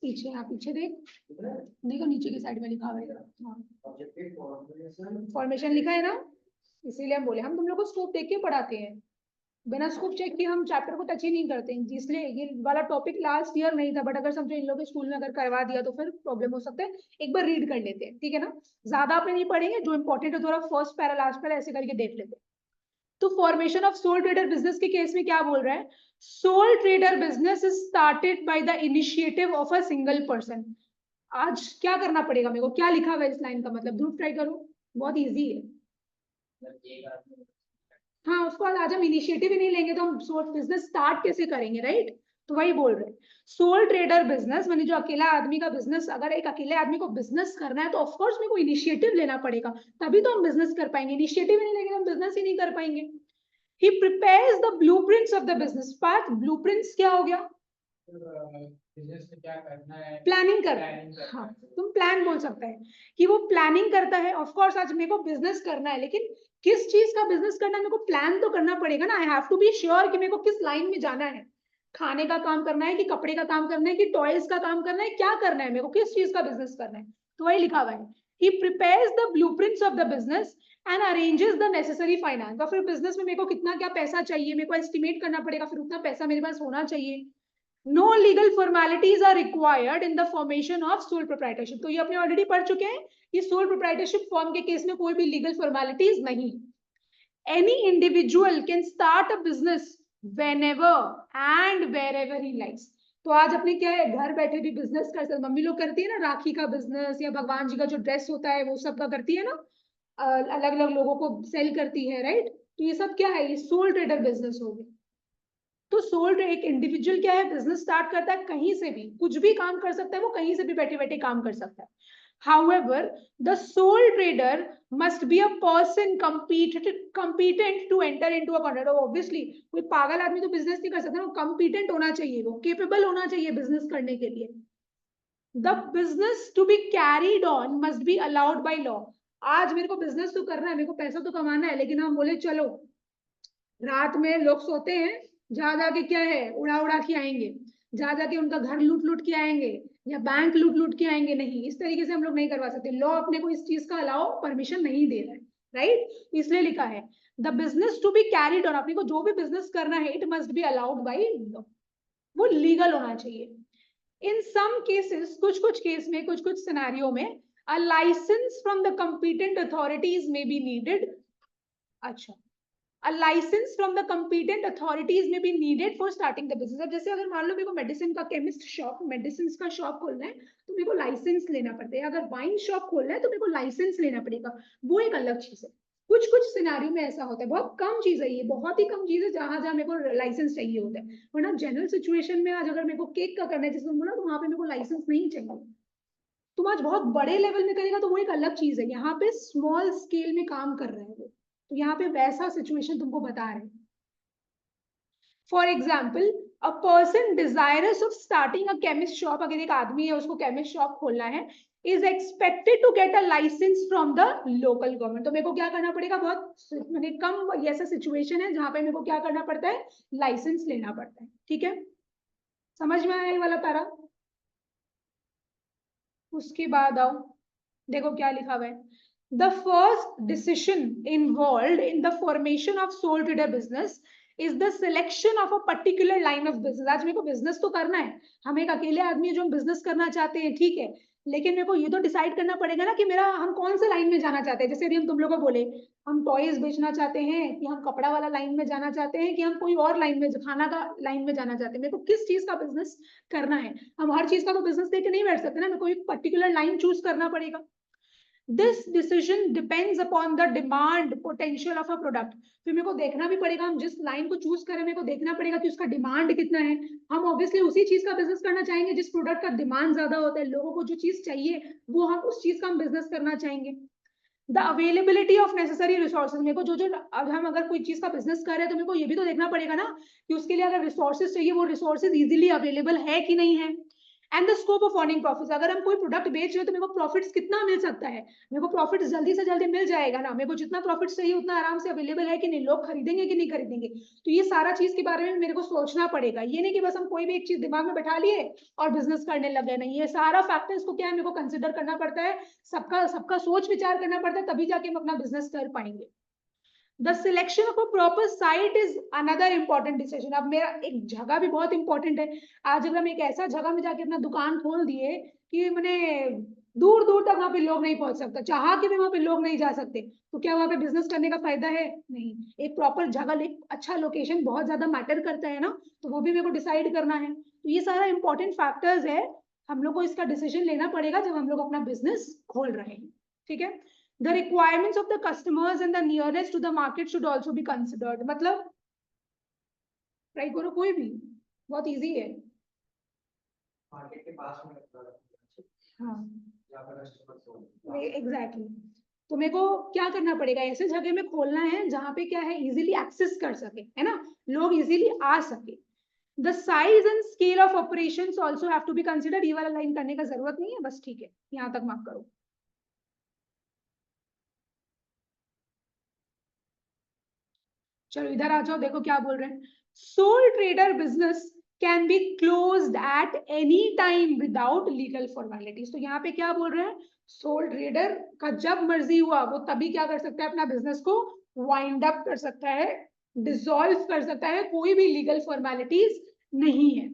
पीछे, हाँ पीछे देख, देखो नीचे की साइड में लिखा हुआ है, हाँ फॉर्मेशन लिखा है ना, इसीलिए हम बोले, हम तुम लोग को स्कोप देख के पढ़ाते हैं, बिना स्कोप चेक किए हम चैप्टर को टच ही नहीं करते हैं, इसलिए ये वाला टॉपिक लास्ट ईयर नहीं था, बट अगर समझो इन लोगों के स्कूल में अगर करवा दिया तो फिर प्रॉब्लम हो सकता है, एक बार रीड कर लेते हैं, ठीक है ना, ज्यादा आपने नहीं पढ़ेंगे, जो इंपॉर्टेंट है थोड़ा फर्स्ट पैरा लास्ट पैरा ऐसे करके देख लेते हैं। तो formation of sole trader business के केस में क्या बोल रहा है, sole trader business is started by the initiative of a single person. आज क्या करना पड़ेगा मेरे को, क्या लिखा हुआ है इस लाइन का मतलब, ग्रुप ट्राई करो, बहुत इजी है। हाँ, उसको आज हम इनिशिएटिव ही नहीं लेंगे तो हम बिजनेस स्टार्ट कैसे करेंगे, राइट, तो वही बोल रहे हैं, सोल ट्रेडर बिजनेस मैंने जो अकेला आदमी का बिजनेस, अगर एक अकेले आदमी को बिजनेस करना है तो ऑफकोर्स मेरे को इनिशिएटिव लेना पड़ेगा, तभी तो हम बिजनेस कर पाएंगे, इनिशिएटिव ही नहीं लेंगे हम बिजनेस ही नहीं कर पाएंगे। He prepares the blueprints of the business path. Blueprints क्या हो गया, बिजनेस में क्या करना है, प्लानिंग कर, हाँ तुम प्लान बोल सकते हैं कि वो प्लानिंग करता है, ऑफ कोर्स आज मेरे को बिजनेस करना है, लेकिन किस चीज का बिजनेस करना है मेरे को प्लान तो करना पड़ेगा ना, I have to be sure कि मेरे को किस लाइन में जाना है, खाने का काम करना है कि कपड़े का काम करना है कि टॉयज का काम करना है, क्या करना है मेरे को, किस चीज का बिजनेस करना है, तो वही लिखा हुआ है, he prepares the blueprints of the business and arranges the necessary finance। और फिर बिजनेस में मेरे को कितना क्या पैसा चाहिए, मेरे को एस्टिमेट करना पड़ेगा, फिर उतना पैसा मेरे पास होना चाहिए। No legal formalities are required in the formation of sole proprietorship, तो ये अपने ऑलरेडी पढ़ चुके हैं, कि सोल प्रोप्राइटरशिप फॉर्म के केस में कोई भी लीगल फॉर्मेलिटीज नहीं। Any individual can start a business whenever and wherever he likes। तो आज अपने क्या है, घर बैठे भी बिजनेस कर सकते, मम्मी लोग करती है ना राखी का बिजनेस, या भगवान जी का जो ड्रेस होता है वो सब का करती है ना, अलग अलग लोगों को सेल करती है, राइट, तो ये सब क्या है, ये सोल ट्रेडर बिजनेस हो गया। तो सोल एक इंडिविजुअल क्या है, बिजनेस स्टार्ट करता है कहीं से भी, कुछ भी काम कर सकता है, वो कहीं से भी बैठे बैठे काम कर सकता है. However, the sole trader must be a person competent to enter into a contract. Obviously, कोई पागल आदमी तो बिजनेस नहीं कर सकता, वो competent होना चाहिए, वो capable होना चाहिए बिजनेस करने के लिए. The business to be carried on must be allowed by law. आज मेरे को बिजनेस तो करना है, मेरे को पैसा तो कमाना है, लेकिन हम बोले चलो रात में लोग सोते हैं, जा जाके क्या है उड़ा उड़ा के आएंगे, जा जाके उनका घर लूट लूट के आएंगे या बैंक लूट लूट के आएंगे. नहीं, इस तरीके से हम लोग नहीं करवा सकते. लॉ अपने को इस चीज का अलाउ परमिशन नहीं दे रहा है, राइट. इसलिए लिखा है the business to be carried on, अपने को जो भी बिजनेस करना है it must be allowed by law, वो लीगल होना चाहिए. इन सम केसेस, कुछ केस में, कुछ सिनेरियो में a licence from the competent authorities may be needed. अच्छा, a license from the competent authorities may be needed for starting the business. अब जैसे अगर मान लो मेरे को मेडिसिन का केमिस्ट शॉप, मेडिसिन का शॉप खोलना है तो मेरे को लाइसेंस लेना पड़ता है. अगर वाइन शॉप खोलना है तो मेरे को लाइसेंस लेना पड़ेगा, वो एक अलग चीज है. कुछ सिनेरियो में ऐसा होता है, बहुत कम चीज है ये, बहुत ही कम चीज है जहां जहां मेरे को लाइसेंस चाहिए होता है. वरना जनरल सिचुएशन में आज अगर मेरे को केक का करना है जैसे बोला, तो वहां पे मेरे को लाइसेंस नहीं चाहिए. तुम आज बहुत बड़े लेवल में करेगा तो वो एक अलग चीज है, यहाँ पे स्मॉल स्केल में काम कर रहे हैं वो, तो यहाँ पे वैसा सिचुएशन तुमको बता रहे हैं. For example, a person desirous of starting a chemist shop, अगर एक आदमी है उसको केमिस्ट शॉप खोलना है, is expected to get a licence from the local government. तो मेरे को क्या करना पड़ेगा, बहुत मैंने कम ऐसा सिचुएशन है जहां पे मेरे को क्या करना पड़ता है, लाइसेंस लेना पड़ता है. ठीक है, समझ में आया ये वाला पैरा. उसके बाद आओ, देखो क्या लिखा हुआ है. The first decision involved in the formation of sole trader business is the selection of a particular line of business. आज मेरे को बिजनेस तो करना है, हम एक अकेले आदमी जो हम बिजनेस करना चाहते हैं, ठीक है, लेकिन मेरे को ये तो डिसाइड करना पड़ेगा ना कि मेरा हम कौन से लाइन में जाना चाहते हैं. जैसे अभी हम तुम लोगों को बोले हम टॉयज बेचना चाहते हैं, कि हम कपड़ा वाला लाइन में जाना चाहते हैं, कि हम कोई और लाइन में, खाना का लाइन में जाना चाहते हैं. मेरे को किस चीज का बिजनेस करना है, हम हर चीज का तो बिजनेस देके नहीं बैठ सकते ना, मेरे को एक पर्टिकुलर लाइन चूज करना पड़ेगा. This decision depends upon the demand potential of a product. फिर मेरे को देखना भी पड़ेगा, हम जिस लाइन को चूज करें मेरे को देखना पड़ेगा कि उसका डिमांड कितना है. हम ऑब्वियसली उसी चीज का बिजनेस करना चाहेंगे जिस प्रोडक्ट का डिमांड ज्यादा होता है, लोगों को जो चीज चाहिए वो हम उस चीज का हम बिजनेस करना चाहेंगे. The availability of necessary resources, मेरे को जो अब हम अगर कोई चीज का बिजनेस कर रहे हैं तो मेरे को ये भी तो देखना पड़ेगा ना कि उसके लिए अगर रिसोर्सेज चाहिए वो रिसोर्सेज इजीली अवेलेबल है कि नहीं है. And the scope of earning profits, अगर हम कोई प्रोडक्ट बेच रहे हैं तो मेरे को प्रॉफिट्स कितना मिल सकता है, मेरे को प्रॉफिट जल्दी से जल्दी मिल जाएगा ना, मेरे को जितना प्रॉफिट चाहिए उतना आराम से अवेलेबल है कि नहीं, लोग खरीदेंगे कि नहीं खरीदेंगे. तो ये सारा चीज के बारे में मेरे को सोचना पड़ेगा. ये नहीं कि बस हम कोई भी एक चीज दिमाग में बैठा लिए और बिजनेस करने लगे, नहीं, ये सारा फैक्टर्स को क्या है मेरे को कंसिडर करना पड़ता है, सबका सोच विचार करना पड़ता है, तभी जाके हम अपना बिजनेस कर पाएंगे. The selection of a proper site is another important decision. अब मेरा एक जगह भी बहुत इंपॉर्टेंट है. आज अगर हम एक ऐसा जगह में जाके अपना दुकान खोल दिए कि मैंने दूर दूर तक वहां पे लोग नहीं पहुंच सकता, चाह के भी वहां पे लोग नहीं जा सकते, तो क्या वहां पे बिजनेस करने का फायदा है, नहीं. एक प्रॉपर जगह, एक अच्छा लोकेशन बहुत ज्यादा मैटर करता है ना, तो वो भी मेरे को डिसाइड करना है. तो ये सारा इंपॉर्टेंट फैक्टर्स है, हम लोग को इसका डिसीजन लेना पड़ेगा जब हम लोग अपना बिजनेस खोल रहे हैं. ठीक है, the requirements of the customers and the nearest to the market should also be considered. मतलब ट्राई करो कोई भी, बहुत इजी है. मार्केट के पास में, हाँ एग्जैक्टली. तो मेरे को क्या करना पड़ेगा, ऐसे जगह में खोलना है जहाँ पे क्या है इजीली एक्सेस कर सके, है ना, लोग इजीली आ सके. The size and scale of operations also have to be considered. ये वाला लाइन करने का जरूरत नहीं है, बस ठीक है, यहाँ तक माफ करो. चलो इधर आ जाओ, देखो क्या बोल रहे हैं. Soul trader business can be closed at any time without legal formalities. तो यहाँ पे क्या बोल रहे हैं, सोल ट्रेडर का जब मर्जी हुआ वो तभी क्या कर सकता है, अपना बिजनेस को वाइंड अप कर सकता है, डिसॉल्व कर सकता है, कोई भी लीगल फॉर्मेलिटीज नहीं है.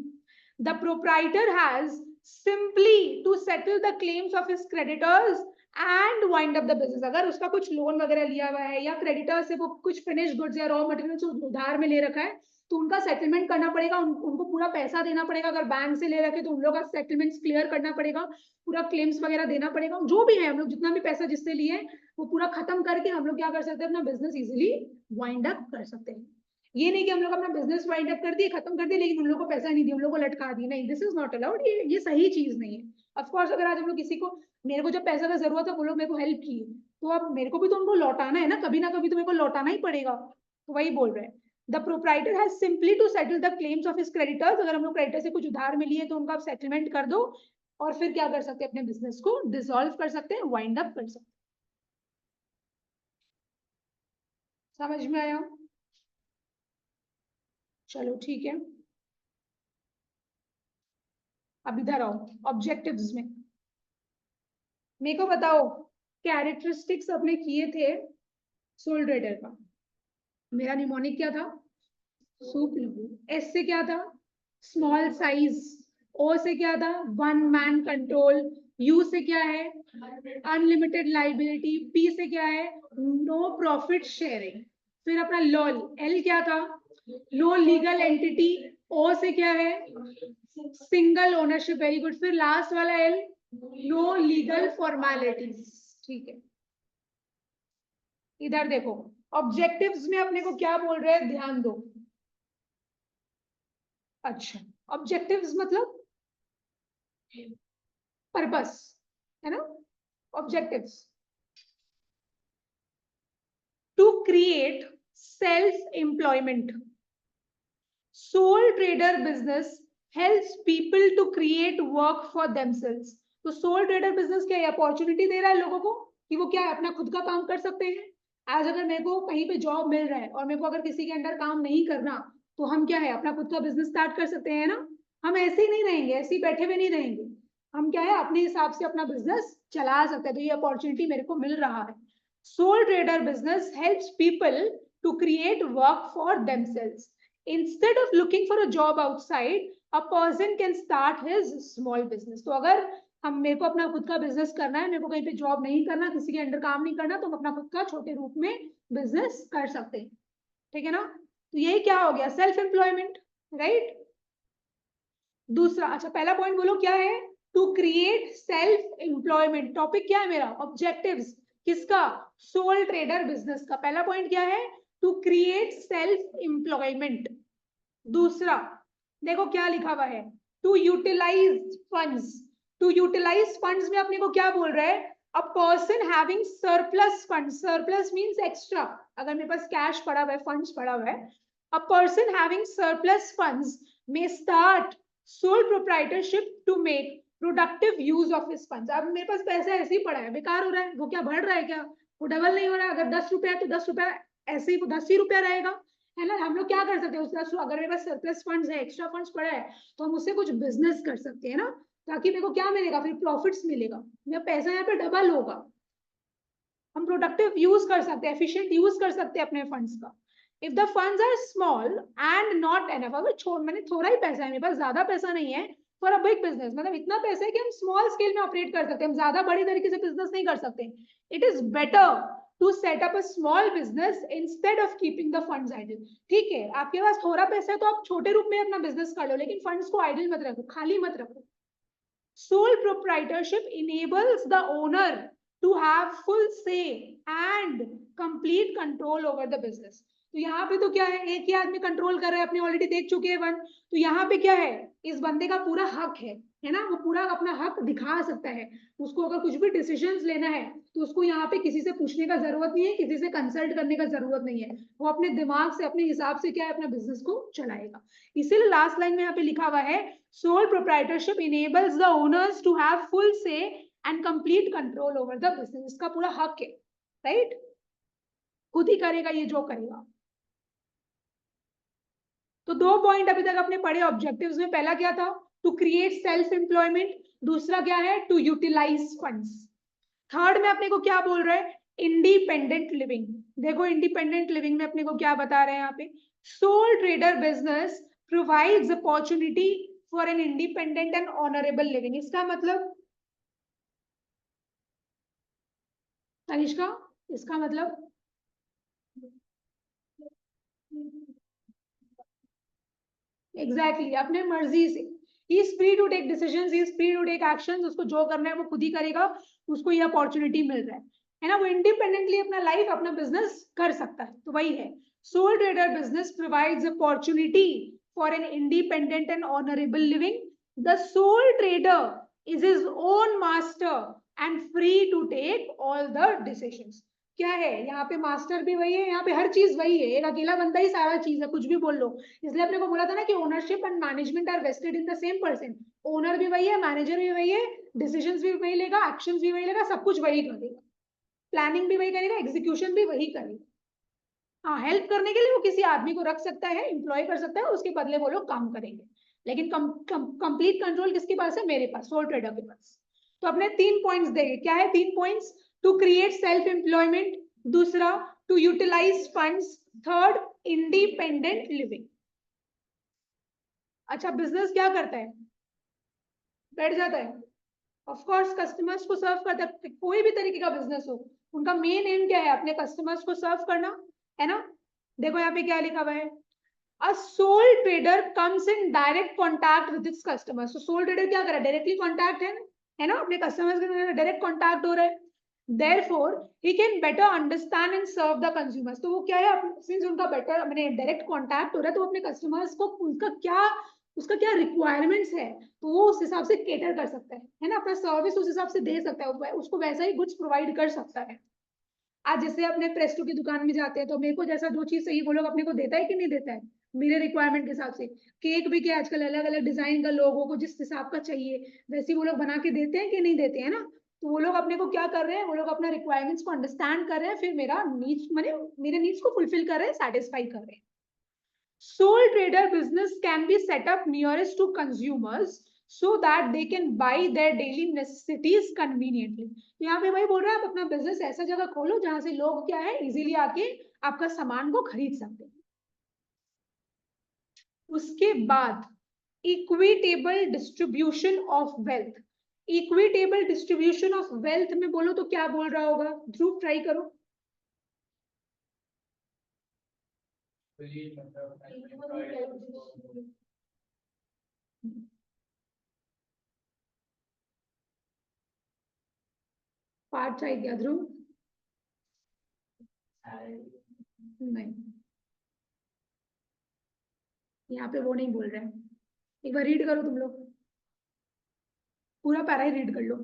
The proprietor has simply to settle the claims of his creditors and wind up the business. अगर उसका कुछ लोन वगैरह लिया हुआ है या क्रेडिटर से वो कुछ फिनिश गुड्स या रॉ मटेरियल्स उधार में ले रखा है तो उनका सेटलमेंट करना पड़ेगा, उनको पूरा पैसा देना पड़ेगा. अगर बैंक से ले रखे तो उन लोगों का सेटलमेंट क्लियर करना पड़ेगा, पूरा क्लेम्स वगैरह देना पड़ेगा. जो भी है हम लोग जितना भी पैसा जिससे लिए वो पूरा खत्म करके हम लोग क्या कर सकते हैं, अपना बिजनेस इजिली वाइंड अप कर सकते हैं. ये नहीं कि हम लोग अपना बिजनेस वाइंड अप कर दिए, खत्म कर दिए, लेकिन उन लोगों को पैसा नहीं दिया, उन लोगों को लटका दिया, नहीं, दिस इज नॉट अलाउड, ये सही चीज नहीं है। ऑफ कोर्स अगर आज हम लोग किसी को, मेरे को जब पैसा का जरूरत है, वो लोग मेरे को हेल्प की, तो अब मेरे को भी तो उनको लौटाना है ना, कभी ना कभी तो मेरे को लौटाना ही पड़ेगा, तो वही बोल रहे हैं। The proprietor has simply to settle the claims of his creditors, अगर हम लोग क्रेडिटर से कुछ उधार में लिए तो उनका आप सेटलमेंट कर दो, और फिर क्या कर सकते हैं, अपने बिजनेस को डिसॉल्व कर सकते हैं, वाइंड अप कर सकते हैं। समझ में आया? चलो ठीक है, अब इधर आओ ऑब्जेक्टिव्स में। मेरे को बताओ, कैरेक्टरिस्टिक्स अपने किए थे सोल ट्रेडर का। मेरा निमोनिक क्या था? सूप लघु। एस से क्या था? Small size. ओ से क्या था? One man control. यू से क्या है? Unlimited liability. पी से क्या है? No profit sharing. फिर अपना लॉल, एल क्या था? No legal entity. ओ से क्या है? Single ownership, very good. फिर लास्ट वाला एल, नो लीगल फॉर्मेलिटीज। ठीक है, इधर देखो, ऑब्जेक्टिव्स में अपने को क्या बोल रहे हैं, ध्यान दो। अच्छा, ऑब्जेक्टिव्स मतलब पर्पस, है ना? Objectives to create self employment. Sole trader business helps people to create work for themselves. तो सोल ट्रेडर बिजनेस क्या है? अपॉर्चुनिटी दे रहा है लोगों को कि वो क्या है, अपना खुद का काम कर सकते हैं। आज अगर मेरे को कहीं पे जॉब मिल रहा है और मेरे को अगर किसी के अंडर काम नहीं करना, तो हम क्या है, अपना खुद का बिजनेस स्टार्ट कर सकते हैं ना। हम ऐसे ही नहीं रहेंगे, ऐसे ही बैठे हुए नहीं रहेंगे, हम क्या है, अपने हिसाब से अपना बिजनेस चला सकते हैं। तो ये अपॉर्चुनिटी मेरे को मिल रहा है। Sole trader business helps people to create work for themselves. Instead of looking for a job outside, a person can start his small business. तो अगर हम, मेरे को अपना खुद का बिजनेस करना है, मेरे को कहीं पे जॉब नहीं करना, किसी के अंडर काम नहीं करना, तो हम अपना खुद का छोटे रूप में बिजनेस कर सकते हैं। ठीक है ना? तो यही क्या हो गया, सेल्फ एम्प्लॉयमेंट, राइट। दूसरा, अच्छा पहला पॉइंट बोलो क्या है, to create self employment. Topic क्या है मेरा, ऑब्जेक्टिव्स किसका, सोल ट्रेडर बिजनेस का। पहला पॉइंट क्या है, टू क्रिएट सेल्फ एम्प्लॉयमेंट। दूसरा देखो क्या लिखा हुआ है, to utilise funds. To utilise funds में अपने को क्या बोल रहा है, a person having surplus fund. Surplus means extra, अगर मेरे पास कैश पड़ा हुआ है, फंड्स पड़ा हुआ है, a person having surplus funds may start sole proprietorship to make productive use of his funds. अब मेरे पास पैसा ऐसे ही पड़ा है, बेकार हो रहा है, वो क्या बढ़ रहा है क्या, वो डबल नहीं हो रहा है। अगर 10 रुपया है तो 10 रुपया ऐसे ही 10 ही रुपया रहेगा, है ना। हम लोग क्या कर सकते हैं, उस 10, अगर मेरे पास सरप्लस फंड्स है, एक्स्ट्रा फंड्स पड़ा है, तो हम उससे कुछ बिजनेस कर सकते हैं ना, ताकि मेरे को क्या मिलेगा, फिर प्रॉफिट्स मिलेगा, मेरा पैसा यहाँ पे डबल होगा। हम प्रोडक्टिव यूज कर सकते हैं, एफिशिएंट यूज कर सकते हैं अपने फंड्स का। If the funds are small and not enough, अगर मैंने थोड़ा ही पैसा है, मेरे पास ज्यादा पैसा नहीं है फॉर अ बिग बिजनेस, मतलब इतना पैसा है कि हम स्मॉल स्केल में ऑपरेट कर सकते हैं, हम ज्यादा बड़ी तरीके से बिजनेस नहीं कर सकते। It is better to set up a small business instead of keeping the funds idle. ठीक है, आपके पास थोड़ा पैसा है तो आप छोटे रूप में अपना बिजनेस कर लो, लेकिन फंड्स को आइडल मत रखो, खाली मत रखो। Sole proprietorship enables the owner to have full say and complete control over the business. तो यहाँ पे तो क्या है, एक ही आदमी कंट्रोल कर रहा है, अपने ऑलरेडी देख चुके हैं वन। तो यहाँ पे क्या है, इस बंदे का पूरा हक है ना, वो पूरा अपना हक दिखा सकता है। उसको अगर कुछ भी डिसीजंस लेना है, तो उसको यहाँ पे किसी से पूछने का जरूरत नहीं है, किसी से कंसल्ट करने का जरूरत नहीं है, वो अपने दिमाग से, अपने हिसाब से क्या है, अपना बिजनेस को चलाएगा। इसीलिए लास्ट लाइन में यहाँ पे लिखा हुआ है, sole proprietorship enables the owners to have full say and complete control over the business. इसका पूरा हक है, राइट, खुद ही करेगा ये जो करेगा। तो 2 पॉइंट अभी तक अपने पढ़े ऑब्जेक्टिव्स में। पहला क्या था, टू क्रिएट सेल्फ एम्प्लॉयमेंट। दूसरा क्या है, टू यूटिलाइज फंड्स। थर्ड में अपने को क्या बोल रहे हैं, इंडिपेंडेंट लिविंग। देखो इंडिपेंडेंट लिविंग में अपने को क्या बता रहे हैं यहाँ पे, sole trader business provides opportunity for an independent and honourable living. इसका मतलब तनिष्का, इसका मतलब एग्जैक्टली अपने मर्जी से, he is free to take decisions, he is free to take actions, उसको जो करना है वो खुद ही करेगा, उसको ये अपॉर्चुनिटी मिल रहा है ना, वो इंडिपेंडेंटली अपना लाइफ, अपना बिजनेस कर सकता है। तो वही है, Sole trader business provides opportunity for an independent and honorable living. The sole trader is his own master and free to take all the decisions. क्या है यहाँ पे मास्टर भी वही है, यहाँ पे हर चीज वही है, एक अकेला बंदा ही सारा चीज है, कुछ भी बोल लो। इसलिए अपने को बोला था ना कि ownership and management are vested in the same person. Owner भी वही है, मैनेजर भी वही है, डिसीजंस भी वही लेगा, एक्शंस भी वही लेगा, सब कुछ वही करेगा, प्लानिंग भी वही करेगा, एग्जीक्यूशन भी वही करेगा। हाँ, हेल्प करने के लिए वो किसी आदमी को रख सकता है, एम्प्लॉय कर सकता है, उसके बदले वो लोग काम करेंगे, लेकिन कंप्लीट कंट्रोल किसके पास है? मेरे पास, सोल ट्रेडर के पास। तो अपने 3 पॉइंट्स देंगे। क्या है 3 points? To create self employment, दूसरा to utilise funds, third independent living. अच्छा, बिजनेस क्या करता है? बैठ जाता है? ऑफ कोर्स कस्टमर्स को सर्व करता है। कोई भी तरीके का बिजनेस हो, उनका मेन एम क्या है? अपने कस्टमर्स को सर्व करना, है ना? देखो यहाँ पे क्या लिखा हुआ है, a sole trader comes in direct contact with its customers. So sole trader क्या कर रहा है? डायरेक्टली कॉन्टैक्ट है ना, अपने कस्टमर्स के डायरेक्ट कॉन्टैक्ट हो रहा है। Therefore he can better understand and serve the consumers. तो वो क्या है, सिंस उनका बेटर मैंने डायरेक्ट कॉन्टैक्ट हो रहा है, तो अपने कस्टमर्स को उसका क्या रिक्वायरमेंट्स है, तो वो उस हिसाब से केटर कर सकता है ना, अपना सर्विस उस हिसाब से दे सकता है, उसको वैसा ही गुड्स प्रोवाइड कर सकता है। आज जैसे अपने प्रेस्टो की दुकान में जाते हैं, तो मेरे को जैसा जो चीज चाहिए वो लोग अपने को देता है कि नहीं देता है, मेरे रिक्वायरमेंट के हिसाब से। केक भी क्या आजकल अलग अलग डिजाइन का, लोगों को जिस हिसाब का चाहिए वैसे वो लोग बना के देते हैं कि नहीं देते हैं ना। तो वो लोग अपने को क्या कर रहे हैं, वो लोग अपना रिक्वायरमेंट्स को अंडरस्टैंड कर रहे हैं, फिर मेरा नीड्स माने मेरे नीड्स को फुलफिल कर रहे हैं, सेटिस्फाई कर रहे हैं। Sole trader business can be set up nearest to consumers so that they can buy their daily necessities conveniently. तो यहाँ पे वही बोल रहा है, आप अपना बिजनेस ऐसा जगह खोलो जहां से लोग क्या है, इजीली आके आपका सामान को खरीद सकते हैं। उसके बाद equitable distribution of wealth. Equitable distribution of wealth में बोलो तो क्या बोल रहा होगा? ध्रुव ट्राई करो। पार्ट ट्राई किया ध्रुव? नहीं, यहाँ पे वो नहीं बोल रहे हैं। एक बार रीड करो तुम लोग, पूरा पैरा ही रीड कर लो।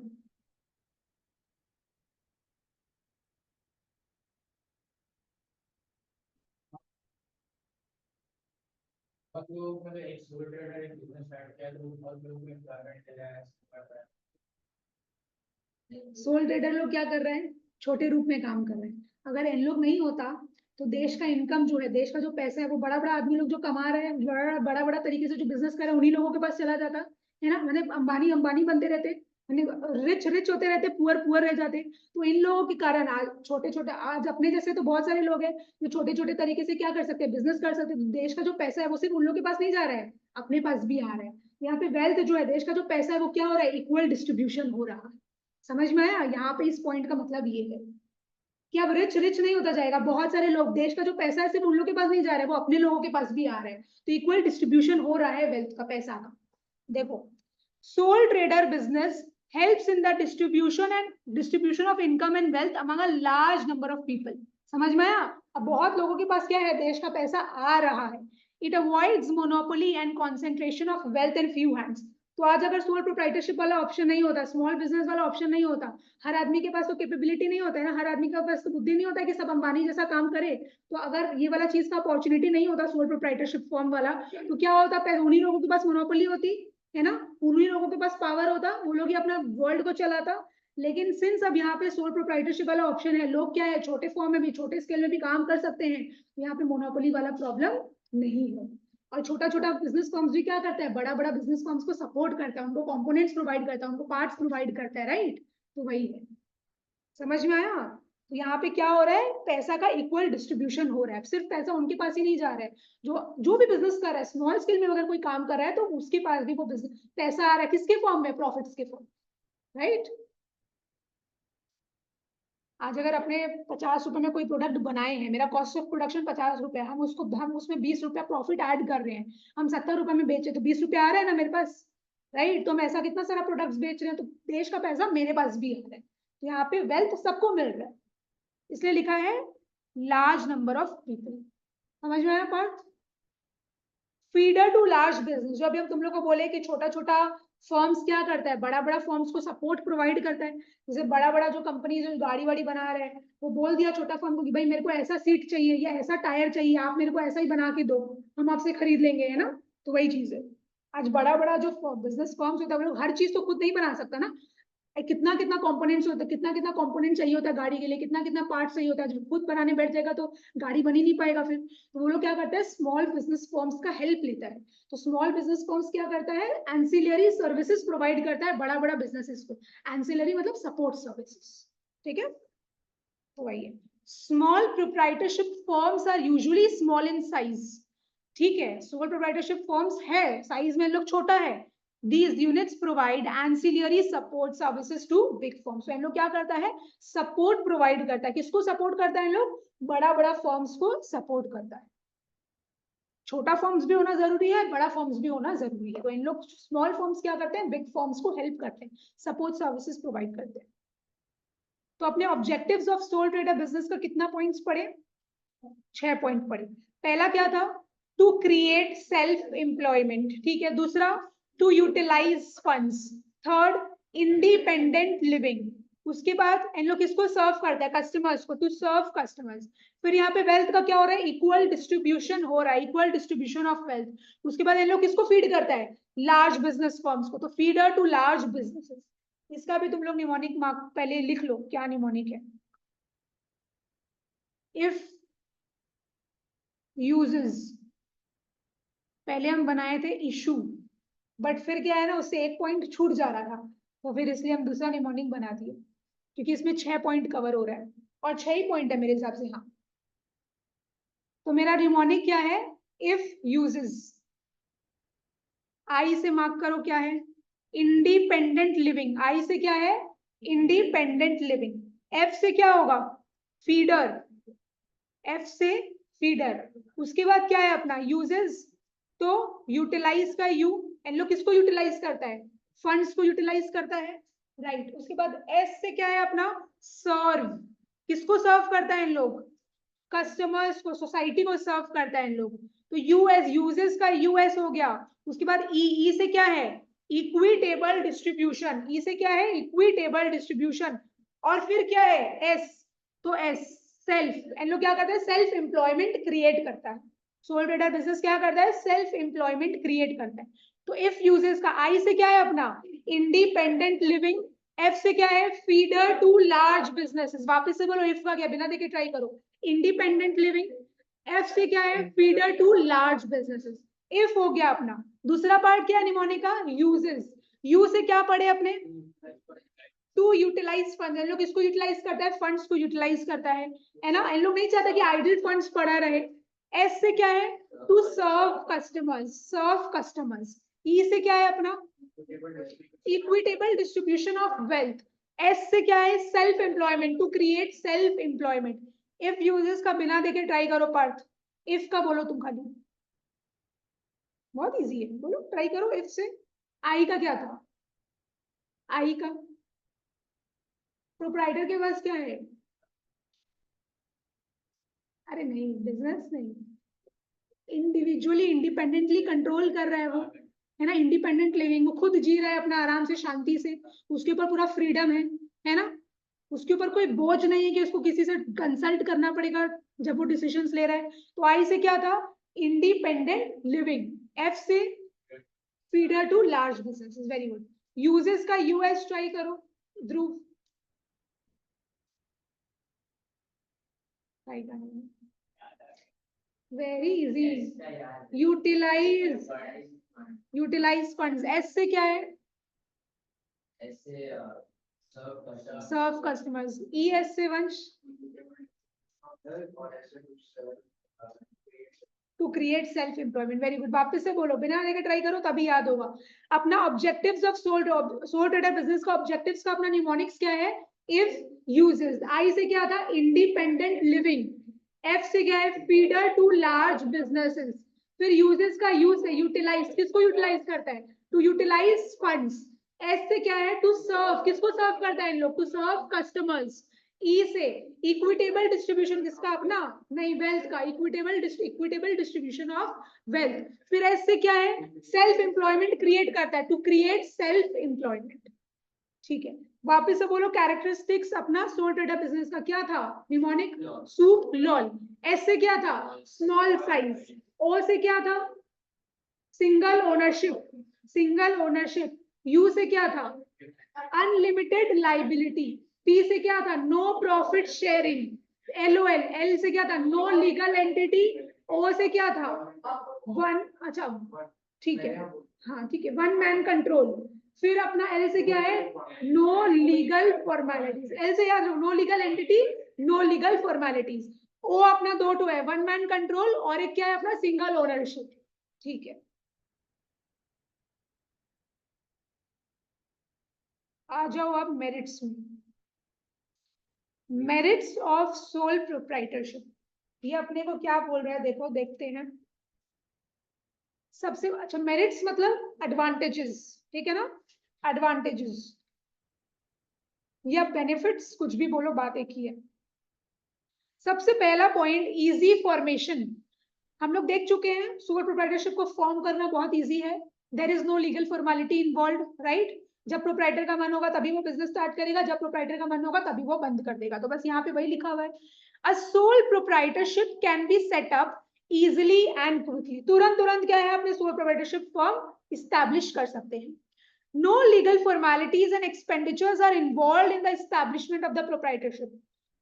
सोल ट्रेडर लोग क्या कर रहे हैं? छोटे रूप में काम कर रहे हैं। अगर इन लोग नहीं होता तो देश का इनकम जो है, देश का जो पैसा है, वो बड़ा बड़ा आदमी लोग जो कमा रहे हैं, बड़ा बड़ा तरीके से जो बिजनेस कर रहे हैं, उन्हीं लोगों के पास चला जाता है ना। मतलब अंबानी अंबानी बनते रहते, रिच रिच होते रहते, पुअर पुअर रह जाते। तो इन लोगों के कारण आज छोटे छोटे, आज अपने जैसे तो बहुत सारे लोग हैं जो छोटे छोटे तरीके से क्या कर सकते हैं, बिजनेस कर सकते हैं। देश का जो पैसा है वो सिर्फ उन लोगों के पास नहीं जा रहा है, अपने पास भी आ रहा है। यहाँ पे वेल्थ जो है, देश का जो पैसा है, वो क्या हो रहा है? इक्वल डिस्ट्रीब्यूशन हो रहा है। समझ में आया? यहाँ पे इस पॉइंट का मतलब ये है कि अब रिच रिच नहीं होता जाएगा। बहुत सारे लोग, देश का जो पैसा है सिर्फ उन लोगों के पास नहीं जा रहा है, वो अपने लोगों के पास भी आ रहा है। तो इक्वल डिस्ट्रीब्यूशन हो रहा है वेल्थ का, पैसा का। देखो, soul trader business helps in the distribution of income and wealth among a large number of people. समझ में आया? अब बहुत लोगों के पास क्या है, देश का पैसा आ रहा है। It avoids monopoly and concentration of wealth in few hands. तो आज अगर सोल प्रोप्राइटरशिप वाला ऑप्शन नहीं होता, स्मॉल बिजनेस वाला ऑप्शन नहीं होता, हर आदमी के पास तो कैपेबिलिटी नहीं होता है ना, हर आदमी के पास तो बुद्धि नहीं होता है कि सब अंबानी जैसा काम करे। तो अगर ये वाला चीज का अपॉर्चुनिटी नहीं होता, सोल प्रोप्राइटरशिप फॉर्म वाला, तो क्या होता? उन्हीं लोगों के पास मोनोपोली होती है ना, उन्हीं लोगों के पास पावर होता, वो लोग ही अपना वर्ल्ड को चलाता। लेकिन सिंस अब यहाँ पे सोल प्रोप्राइटरशिप वाला ऑप्शन है, लोग क्या है, छोटे फॉर्म में भी, छोटे स्केल में भी काम कर सकते हैं। यहाँ पे मोनोपोली वाला प्रॉब्लम नहीं है। और छोटा छोटा बिजनेस फर्म्स भी क्या करता है, बड़ा बड़ा बिजनेस फर्म्स को सपोर्ट करता है, उनको कंपोनेंट्स प्रोवाइड करता है, उनको पार्ट्स प्रोवाइड करता है, राइट? तो वही है। समझ में आया? तो यहाँ पे क्या हो रहा है, पैसा का इक्वल डिस्ट्रीब्यूशन हो रहा है। सिर्फ पैसा उनके पास ही नहीं जा रहा है, जो भी बिजनेस कर रहा है, स्मॉल स्केल में अगर कोई काम कर रहा है, तो उसके पास भी वो पैसा आ रहा है, किसके फॉर्म में? प्रॉफिट्स के फॉर्म, राइट? आज अगर अपने 50 रुपए में कोई प्रोडक्ट बनाए हैं, मेरा कॉस्ट ऑफ प्रोडक्शन 50 रुपए, हम उसमें 20 रुपया प्रॉफिट ऐड कर रहे हैं, हम 70 रुपए में बेचे, तो 20 रुपया आ रहा है ना मेरे पास, राइट? तो हम ऐसा कितना सारा प्रोडक्ट्स बेच रहे हैं, तो देश का पैसा मेरे पास भी आ रहा है। तो यहाँ पे वेल्थ सबको मिल रहा है, इसलिए लिखा है लार्ज नंबर ऑफ पीपल। समझ में आया part? Feeder to large business, जो अभी हम तुम लोग को बोले कि छोटा छोटा फर्म्स क्या करता है, बड़ा बड़ा फर्म्स को सपोर्ट प्रोवाइड करता है। जैसे बड़ा बड़ा जो कंपनी जो गाड़ी वाड़ी बना रहे हैं, वो बोल दिया छोटा फर्म को कि भाई मेरे को ऐसा सीट चाहिए या ऐसा टायर चाहिए, आप मेरे को ऐसा ही बना के दो, हम आपसे खरीद लेंगे, है ना। तो वही चीज है। आज बड़ा बड़ा जो बिजनेस फर्म्स होता है, वो लोग हर चीज तो खुद नहीं बना सकता ना। कितना कितना कंपोनेंट्स होता है, कितना कितना कंपोनेंट चाहिए होता है गाड़ी के लिए, कितना कितना पार्ट चाहिए होता है। जब खुद बनाने बैठ जाएगा तो गाड़ी बन ही नहीं पाएगा फिर। तो वो लोग क्या करते हैं, स्मॉल बिजनेस फर्म्स का हेल्प लेता है। तो स्मॉल बिजनेस फर्म्स क्या करता है, एंसिलरी सर्विसेज प्रोवाइड करता है बड़ा बड़ा बिजनेसेस को। एंसिलरी मतलब सपोर्ट सर्विसेज, ठीक है। तो वही है, small proprietorship firms are usually small in size. ठीक है, स्मॉल प्रोप्राइटरशिप फर्म्स है, साइज में लोग छोटा है। These units provide ancillary support services to big firms. So इन लोग क्या करता है, सपोर्ट प्रोवाइड करता है। किसको सपोर्ट करता है इन लोग, बड़ा बड़ा फर्म्स को सपोर्ट करता है। छोटा फर्म्स भी होना जरूरी है, बड़ा फर्म्स भी होना जरूरी है। तो इन लोग स्मॉल फर्म्स क्या करते हैं, बिग फर्म्स को हेल्प करते हैं, सपोर्ट सर्विसेज प्रोवाइड करते हैं। तो अपने objectives of sole trader business का कितना पॉइंट्स पढ़े, 6 पॉइंट पढ़े। पहला क्या था, टू क्रिएट सेल्फ एम्प्लॉयमेंट, ठीक है। दूसरा, to utilise funds. Third, independent living. उसके बाद इन लोग किसको सर्व करता है, कस्टमर्स को, टू सर्व कस्टमर्स। फिर यहाँ पे वेल्थ का क्या हो रहा है, इक्वल डिस्ट्रीब्यूशन हो रहा है, इक्वल डिस्ट्रीब्यूशन ऑफ वेल्थ। उसके बाद इन लोग किसको फीड करता है, लार्ज बिजनेस फर्म्स को। तो फीडर टू लार्ज बिजनेसेस। इसका भी तुम लोग निमोनिक मार्क पहले लिख लो, क्या निमोनिक है। इफ यूजेस, पहले हम बनाए थे इशू, बट फिर क्या है ना, उससे एक पॉइंट छूट जा रहा था, तो फिर इसलिए हम दूसरा निमोनिक बना दिए, क्योंकि इसमें 6 पॉइंट कवर हो रहा है और 6 ही पॉइंट है मेरे हिसाब से। हाँ, तो मेरा निमोनिक क्या है, इफ यूजेस। आई से मार्क करो क्या है, इंडिपेंडेंट लिविंग। आई से क्या है, इंडिपेंडेंट लिविंग। एफ से क्या होगा, फीडर। एफ से फीडर। उसके बाद क्या है अपना, यूजेस। तो यूटिलाइज का यू, इन लोग किसको यूटिलाइज करता है, फंड्स को यूटिलाइज करता है, राइट। उसके बाद एस से क्या है अपना, सर्व। किसको सर्व करता है इन लोग, कस्टमर्स को, सोसाइटी को सर्व करता है इन लोग। तो यूएस, यूजेस का यूएस हो गया। उसके बाद ई, ई से क्या है, इक्विटेबल डिस्ट्रीब्यूशन। ई से क्या है, इक्विटेबल डिस्ट्रीब्यूशन। और फिर क्या है, एस। तो एस, सेल्फ। इन लोग क्या करते हैं, सेल्फ एम्प्लॉयमेंट क्रिएट करता है। सोल ट्रेडर बिजनेस क्या करता है, सेल्फ एम्प्लॉयमेंट क्रिएट करता है। तो इफ यूजेस का, आई से क्या है अपना, इंडिपेंडेंट लिविंग। एफ से क्या है, फीडर टू लार्ज बिजनेसेस। वापस से बोलो, इफ का क्या, बिना देखे ट्राई करो, इंडिपेंडेंट लिविंग। एफ से क्या है, feeder to large businesses. If हो गया अपना। दूसरा पार्ट क्या है निमोनिक का, यूजेस। यू से क्या पढ़े अपने, टू यूटिलाइज फंड। इन लोग इसको यूटिलाइज करता है, फंड्स को यूटिलाइज करता है ना। इन लोग नहीं चाहता कि आइडल फंड्स पड़ा रहे। एस से क्या है, to serve customers, serve customers. E से क्या है अपना, equitable distribution of wealth. S से क्या है, self employment, to create self employment. इफ यूजेस का बिना देखे ट्राई करो पार्थ। इफ का बोलो तुम खाली, बहुत इजी है, बोलो ट्राई करो इफ से। आई का क्या था, आई का प्रोप्राइटर के पास क्या है, अरे नहीं, बिजनेस नहीं, इंडिविजुअली इंडिपेंडेंटली कंट्रोल कर रहा है वो, है ना। इंडिपेंडेंट लिविंग, वो खुद जी रहा है अपना आराम से, शांति से। उसके ऊपर पूरा फ्रीडम है ना। उसके ऊपर कोई बोझ नहीं है कि उसको किसी से कंसल्ट करना पड़ेगा जब वो डिसीजंस ले रहा है। तो आई से क्या था, इंडिपेंडेंट लिविंग। एफ से feeder to large businesses, very good. Uses का यूएस ट्राई करो ध्रुव, ट्राई करो, very easy. Utilise, utilise funds. S से क्या है, सर्व कस्टमर्स। ई एस से Vansh, to create self employment, very good. वापस से बोलो, बिना देखे ट्राई करो तभी याद होगा। अपना objectives of sole trader business का ऑब्जेक्टिव्स का अपना न्यूमोनिक्स क्या है, इफ यूजेस। आई से क्या था, इंडिपेंडेंट लिविंग। एफ से क्या है, फीडर टू लार्ज बिजनेसेस। फिर यूजेस का यूज है, यूटिलाइज। किसको यूटिलाइज करता है, टू यूटिलाइज फंड्स। एस से क्या है, टू सर्व। किसको सर्व करता है इन लोग, टू सर्व कस्टमर्स। ई से इक्विटेबल डिस्ट्रीब्यूशन, किसका अपना, नहीं वेल्थ का, इक्विटेबल डिस्ट्रीब्यूशन ऑफ वेल्थ। फिर एस से क्या है, सेल्फ एम्प्लॉयमेंट क्रिएट करता है, टू क्रिएट सेल्फ एम्प्लॉयमेंट। ठीक है, वापस से बोलो कैरेक्टरिस्टिक्स अपना सोल ट्रेडर बिजनेस का क्या था, निमोनिक सूप लॉल। एस से क्या था, स्मॉल साइज। ओ से क्या था, सिंगल ओनरशिप। यू से क्या था, अनलिमिटेड लाइबिलिटी। पी से क्या था, no profit sharing. LOL, L से क्या था, नो लीगल एंटिटी। ओ से क्या था, वन, अच्छा ठीक है, हाँ ठीक है, वन मैन कंट्रोल। फिर अपना एल से क्या है, नो लीगल फॉर्मेलिटीज। एल से याद no legal entity, no legal formalities. O अपना दो टू है, वन मैन कंट्रोल और एक क्या है अपना, सिंगल ओनरशिप। ठीक है, आ जाओ अब मेरिट्स में। मेरिट्स ऑफ सोल प्रोप्राइटरशिप, ये अपने को क्या बोल रहा है, देखो देखते हैं। सबसे अच्छा, मेरिट्स मतलब एडवांटेजेस, ठीक है ना, एडवांटेजेस या बेनिफिट्स, कुछ भी बोलो, बात एक ही है। सबसे पहला पॉइंट, इजी फॉर्मेशन। हम लोग देख चुके हैं सोल प्रोप्राइटरशिप को फॉर्म करना बहुत इजी है, there is no legal formality involve, right. जब प्रोप्राइटर का मन होगा तभी वो बिजनेस स्टार्ट करेगा, जब प्रोप्राइटर का मन होगा तभी वो बंद कर देगा, तो बस यहाँ पे वही लिखा हुआ है। अ sole proprietorship can be set up easily and quickly, तुरंत तुरंत क्या है, अपने सोल प्रोप्राइटरशिप फॉर्म इस्टेब्लिश कर सकते हैं। No legal formalities and expenditures are involved in the establishment of the proprietorship.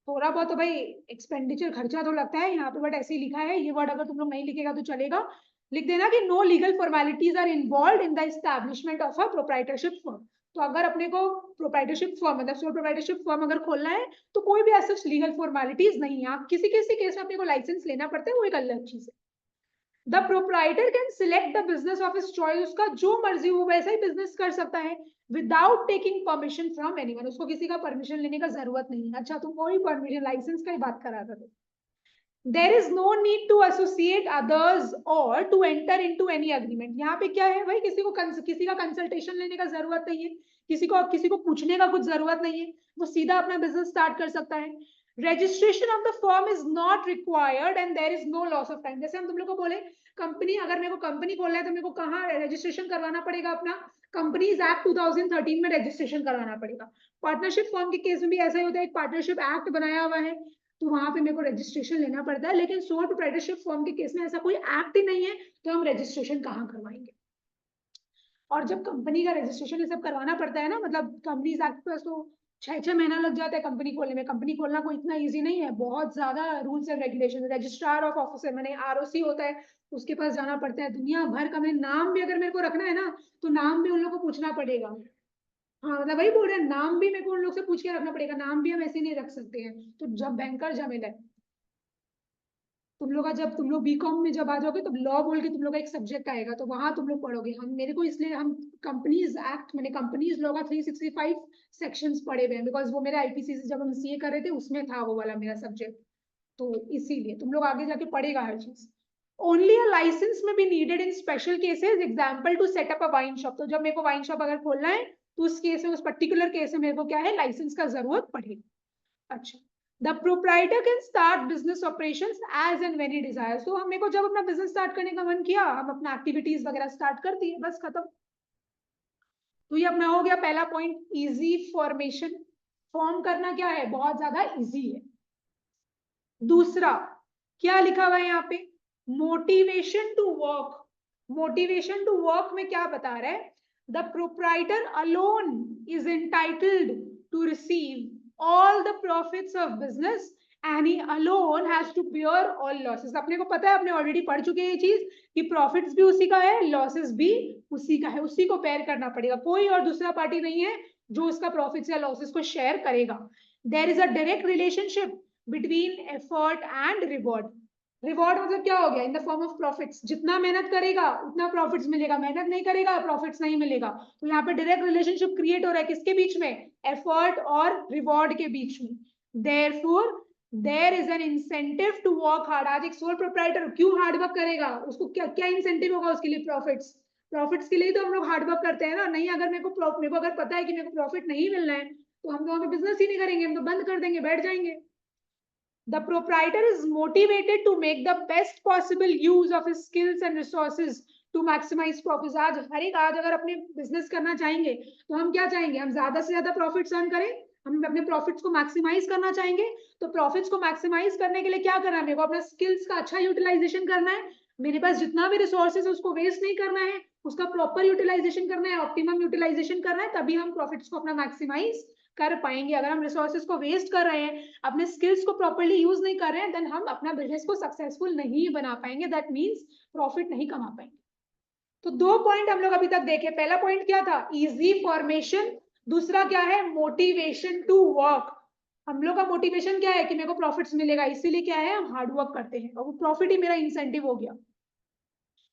थोड़ा बहुत तो भाई एक्सपेंडिचर, खर्चा तो लगता है यहाँ पे, बट ऐसे ही लिखा है, ये वर्ड अगर तुम लोग नहीं लिखेगा तो चलेगा, लिख देना कि no legal formalities are involve in the establishment of a proprietorship firm. तो अगर अपने को प्रोप्राइटरशिप फर्म मतलब सोल प्रोप्राइटरशिप फर्म अगर खोलना है तो कोई भी ऐसा लीगल फॉर्मेलिटीज नहीं है। आप किसी किसी केस में अपने को लाइसेंस लेना पड़ता है, वो एक अलग चीज है। The proprietor can select the business of his choice, उसका जो मर्जी वो वैसा ही बिजनेस कर सकता है, without taking permission from anyone, उसको किसी का परमिशन लेने का जरूरत नहीं है। अच्छा, तुम वही परमिशन लाइसेंस का ही बात करा था। There is no need to associate others और to enter into any agreement. यहाँ पे क्या है भाई, किसी का कंसल्टेशन लेने का जरूरत नहीं है, किसी को पूछने का कुछ जरूरत नहीं है, वो सीधा अपना बिजनेस स्टार्ट कर सकता है। Registration of the firm is not required and there is no loss of time. जैसे हम तुम लोग को बोले कंपनी, अगर मेरे को कंपनी खोलना है तो मेरे को कहाँ रजिस्ट्रेशन करवाना पड़ेगा, अपना कंपनीज एक्ट 2013 में रजिस्ट्रेशन करवाना पड़ेगा। पार्टनरशिप फर्म के केस में भी ऐसा ही होता है, एक पार्टनरशिप एक्ट बनाया हुआ है तो वहां पे मेरे को रजिस्ट्रेशन लेना पड़ता है, लेकिन सोल प्रोप्राइटरशिप फर्म के केस में ऐसा कोई एक्ट ही नहीं है, तो हम रजिस्ट्रेशन कहाँ करवाएंगे। और जब कंपनी का रजिस्ट्रेशन ये सब करवाना पड़ता है ना, मतलब कंपनीज एक्ट पर तो 6-6 महीना लग जाता है कंपनी खोलने में। कंपनी खोलना कोई इतना इजी नहीं है, बहुत ज्यादा rules and regulation. Registrar of officer मैंने आरओसी होता है, उसके पास जाना पड़ता है, दुनिया भर का। मैं नाम भी अगर मेरे को रखना है ना, तो नाम भी उन लोग को पूछना पड़ेगा। हाँ मतलब वही बोल रहे हैं, नाम भी मेरे को उन लोग से पूछ के रखना पड़ेगा, नाम भी हम ऐसे नहीं रख सकते हैं, तो जब बैंकर झमेला है। तुम लोग का जब तुम लोग बीकॉम में जब आ जाओगे तो लॉ बोल के तुम लोग का एक सब्जेक्ट आएगा, तो वहां तुम लोग पढ़ोगे। हम मेरे को इसलिए हम कंपनीज एक्ट मैंने कंपनीज लॉ का 365 सेक्शंस पढ़े हुए हैं, बिकॉज वो मेरे आईपीसी से जब हम सीए कर रहे थे उसमें था वो वाला मेरा सब्जेक्ट, तो इसीलिए तुम लोग आगे जाके पढ़ेगा हर चीज। Only a licence may be needed in special cases, example to set up a wine shop. तो जब मेरे को वाइन शॉप अगर खोलना है तो उस केस में, उस पर्टिकुलर केस में मेरे को क्या है, लाइसेंस का जरूरत पड़ेगी। अच्छा, the proprietor can start business operations as and when he desires. तो हमें को जब अपना बिजनेस स्टार्ट करने का मन किया, हम अपना एक्टिविटीज वगैरह स्टार्ट कर दिए, बस खत्म। तो ये अपना हो गया पहला पॉइंट, इजी फॉर्मेशन। फॉर्म करना क्या है, बहुत ज्यादा इजी है। दूसरा क्या लिखा हुआ है यहाँ पे, motivation to work. Motivation to work में क्या बता रहा है, the proprietor alone is entitled to receive all the profits of business and he alone has to bear all losses. अपने को पता है, अपने ऑलरेडी पढ़ चुके हैं ये चीज कि प्रॉफिट्स भी उसी का है, लॉसेस भी उसी का है, उसी को बेयर करना पड़ेगा, कोई और दूसरा पार्टी नहीं है जो उसका प्रॉफिट्स या लॉसेस को शेयर करेगा। There is a direct relationship between effort and reward. Reward मतलब क्या हो गया, in the form of profits. जितना मेहनत करेगा उतना प्रॉफिट्स मिलेगा, मेहनत नहीं करेगा प्रॉफिट्स नहीं मिलेगा। तो यहाँ पे डायरेक्ट रिलेशनशिप क्रिएट हो रहा है किसके बीच में, एफर्ट और रिवॉर्ड के बीच में। Therefore there is an incentive to work hard. आज एक सोल प्रोप्राइटर क्यों हार्ड वर्क करेगा, उसको क्या क्या इंसेंटिव होगा उसके लिए, प्रॉफिट्स। प्रॉफिट्स के लिए तो हम लोग हार्ड वर्क करते हैं ना, नहीं अगर मेरे को अगर पता है कि मेरे को प्रॉफिट नहीं मिलना है तो हम तो वहां पे बिजनेस ही नहीं करेंगे, हम तो बंद कर देंगे, बैठ जाएंगे। The proprietor is motivated to make the best possible use of his skills and resources to maximize profits. आज अगर अपने बिजनेस करना चाहेंगे तो हम क्या चाहेंगे, हम ज्यादा से ज्यादा प्रॉफिट्स अर्न करें, हम अपने प्रॉफिट्स को मैक्सिमाइज करना चाहेंगे। तो प्रॉफिट्स को मैक्सिमाइज करने के लिए क्या करना है, मेरे को अपने स्किल्स का अच्छा यूटिलाइजेशन करना है, मेरे पास जितना भी रिसोर्सेज है उसको वेस्ट नहीं करना है, उसका प्रॉपर यूटिलाइजेशन करना है, ऑप्टिमम यूटिलाइजेशन करना है, तभी हम प्रॉफिट्स को अपना मैक्सिमाइज कर पाएंगे। अगर हम रिसोर्सेज को वेस्ट कर रहे हैं, अपने स्किल्स को प्रॉपर्ली यूज नहीं कर रहे हैं, देन हम अपना बिजनेस को सक्सेसफुल नहीं बना पाएंगे, दैट मीन्स प्रॉफिट नहीं कमा पाएंगे। तो 2 पॉइंट हम लोग अभी तक देखे। पहला पॉइंट क्या था, इजी फॉर्मेशन, दूसरा क्या है, मोटिवेशन टू वर्क। हम लोग का मोटिवेशन क्या है कि मेरे को प्रॉफिट्स मिलेगा, इसीलिए क्या है, हम हार्ड वर्क करते हैं, और वो प्रॉफिट ही मेरा इंसेंटिव हो गया।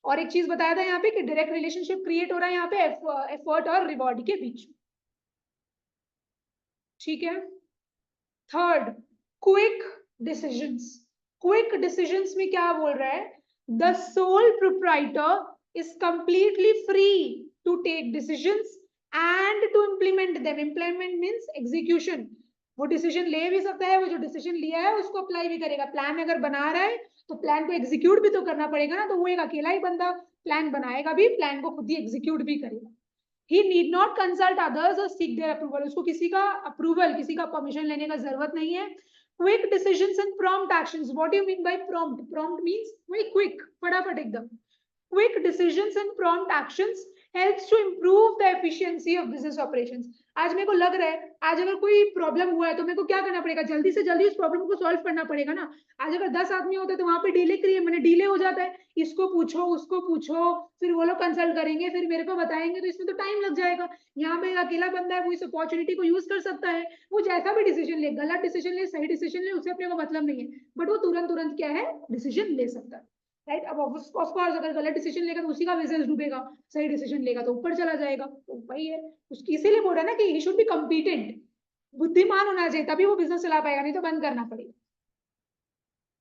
और एक चीज बताया था यहाँ पे कि डायरेक्ट रिलेशनशिप क्रिएट हो रहा है यहाँ पे एफर्ट और रिवॉर्ड के बीच। ठीक है। Third, quick decisions. Quick decisions में क्या बोल रहा है, the sole proprietor is completely free to take decisions and to implement them. Implement means execution. वो डिसीजन ले भी सकता है, वो जो डिसीजन लिया है उसको अप्लाई भी करेगा। प्लान अगर बना रहा है तो प्लान को एग्जीक्यूट भी तो करना पड़ेगा ना, तो वो एक अकेला ही बंदा प्लान बनाएगा भी, प्लान को खुद ही एग्जीक्यूट भी करेगा। He need not consult others or seek their approval. उसको किसी का अप्रूवल, किसी का परमिशन लेने का जरूरत नहीं है। Quick decisions and prompt actions. What do you mean by prompt? Prompt means वही quick, फटाफट एकदम। Quick decisions and prompt actions helps to improve the efficiency of business operations. आज मेरे को लग रहा है, आज अगर कोई प्रॉब्लम हुआ है तो मेरे को क्या करना पड़ेगा, जल्दी से जल्दी उस प्रॉब्लम को सॉल्व करना पड़ेगा ना। आज अगर 10 आदमी होते तो वहां पे डिले हो जाता है, इसको पूछो उसको पूछो, फिर वो लोग कंसल्ट करेंगे, फिर मेरे को बताएंगे, तो इसमें तो टाइम लग जाएगा। यहाँ पे अकेला बंदा है, वो इस अपॉर्चुनिटी को यूज कर सकता है, वो जैसा भी डिसीजन ले, गलत डिसीजन ले, सही डिसीजन ले, उससे अपने को मतलब नहीं है, बट वो तुरंत तुरंत क्या है, डिसीजन ले सकता है। राइट। अब ऑफकोर्स अगर गलत डिसीजन लेगा तो उसी का बिजनेस डूबेगा, सही डिसीजन लेगा तो ऊपर चला जाएगा, तो वही है। उसकी इसीलिए बोल रहा है ना कि ही शुड बी कॉम्पिटेंट, बुद्धिमान होना चाहिए, तभी वो बिजनेस चला पाएगा, नहीं तो बंद करना पड़ेगा।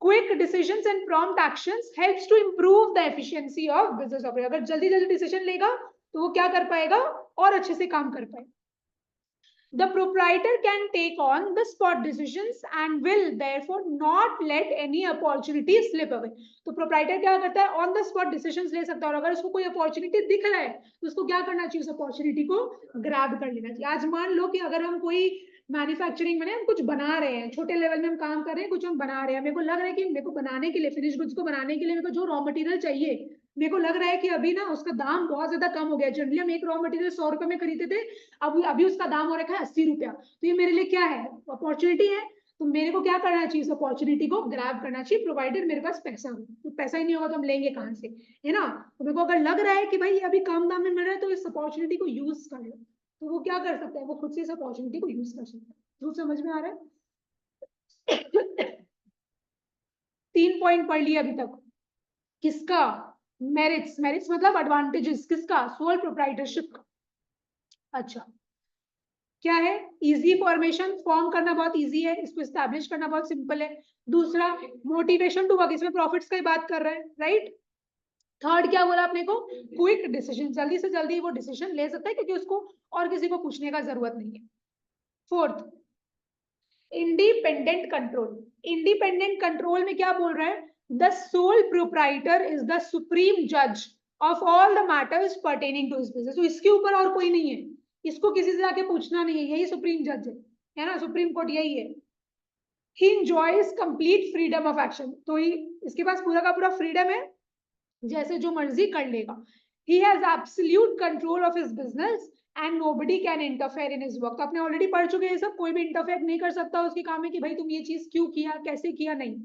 Quick decisions and prompt actions helps to improve the efficiency of business operation. अगर जल्दी जल्दी डिसीजन लेगा तो वो क्या कर पाएगा, और अच्छे से काम कर पाएगा। The proprietor can take on the spot decisions and will therefore not let any opportunity slip away. तो proprietor क्या करता है, on the spot decisions ले सकता है, और अगर उसको कोई opportunity दिख रहा है तो उसको क्या करना चाहिए, उस opportunity को grab कर लेना चाहिए। आज मान लो कि अगर हम कोई मैन्युफैक्चरिंग में हम कुछ बना रहे हैं, छोटे लेवल में हम काम कर रहे हैं, कुछ हम बना रहे हैं, मेरे को लग रहा है कि मेरे को बनाने के लिए, फिनिश गुड्स को बनाने के लिए मेरे को जो रॉ मटेरियल चाहिए, मेरे को लग रहा है कि अभी ना उसका दाम बहुत ज्यादा कम हो गया। जनरली हम एक रॉ मटेरियल 100 रुपए में खरीदते थे, अब अभी उसका दाम हो रखा है 80 रुपया। तो ये मेरे लिए क्या है, अपॉर्चुनिटी है। तो मेरे को क्या करना चाहिए, इस अपॉर्चुनिटी को ग्रैब करना चाहिए, प्रोवाइडेड मेरे पास पैसा हो। तो पैसा ही नहीं होगा तो हम लेंगे कहाँ से, है ना। तो मेरे को अगर लग रहा है कि भाई अभी कम दाम में मिल रहा है तो इस अपॉर्चुनिटी को यूज कर लो, तो वो क्या कर सकता है, वो खुद से इस अपॉर्चुनिटी को यूज कर सकता है। तो समझ में आ रहा है। 3 पॉइंट पढ़ लिया अभी तक। किसका, मेरिट्स, मेरिट्स मतलब एडवांटेजेस, किसका, सोल प्रोप्राइटरशिप का। अच्छा, क्या है, इजी फॉर्मेशन, फॉर्म करना बहुत इजी है, इसको एस्टैब्लिश करना बहुत सिंपल है। दूसरा, मोटिवेशन टू वर्क, इसमें प्रॉफिट्स की बात कर रहे हैं, राइट। थर्ड क्या बोला आपने को, क्विक डिसीजन, जल्दी से जल्दी वो डिसीजन ले सकता है क्योंकि उसको और किसी को पूछने का जरूरत नहीं है। Fourth, independent control. Independent control में क्या बोल रहा है, the sole proprietor is the supreme जज of all the matters pertaining to his business. तो इसके ऊपर और कोई नहीं है, इसको किसी से जाके पूछना नहीं है, यही सुप्रीम जज है ना, सुप्रीम कोर्ट यही है। ही enjoys complete freedom of action, तो ही इसके पास पूरा का पूरा फ्रीडम है, जैसे जो मर्जी कर लेगा। He has absolute control of his business and nobody can interfere in his work। तो आपने ऑलरेडी पढ़ चुके हैं सब, कोई भी इंटरफेयर नहीं कर सकता उसके काम में कि भाई तुम ये चीज क्यों किया, कैसे किया, नहीं।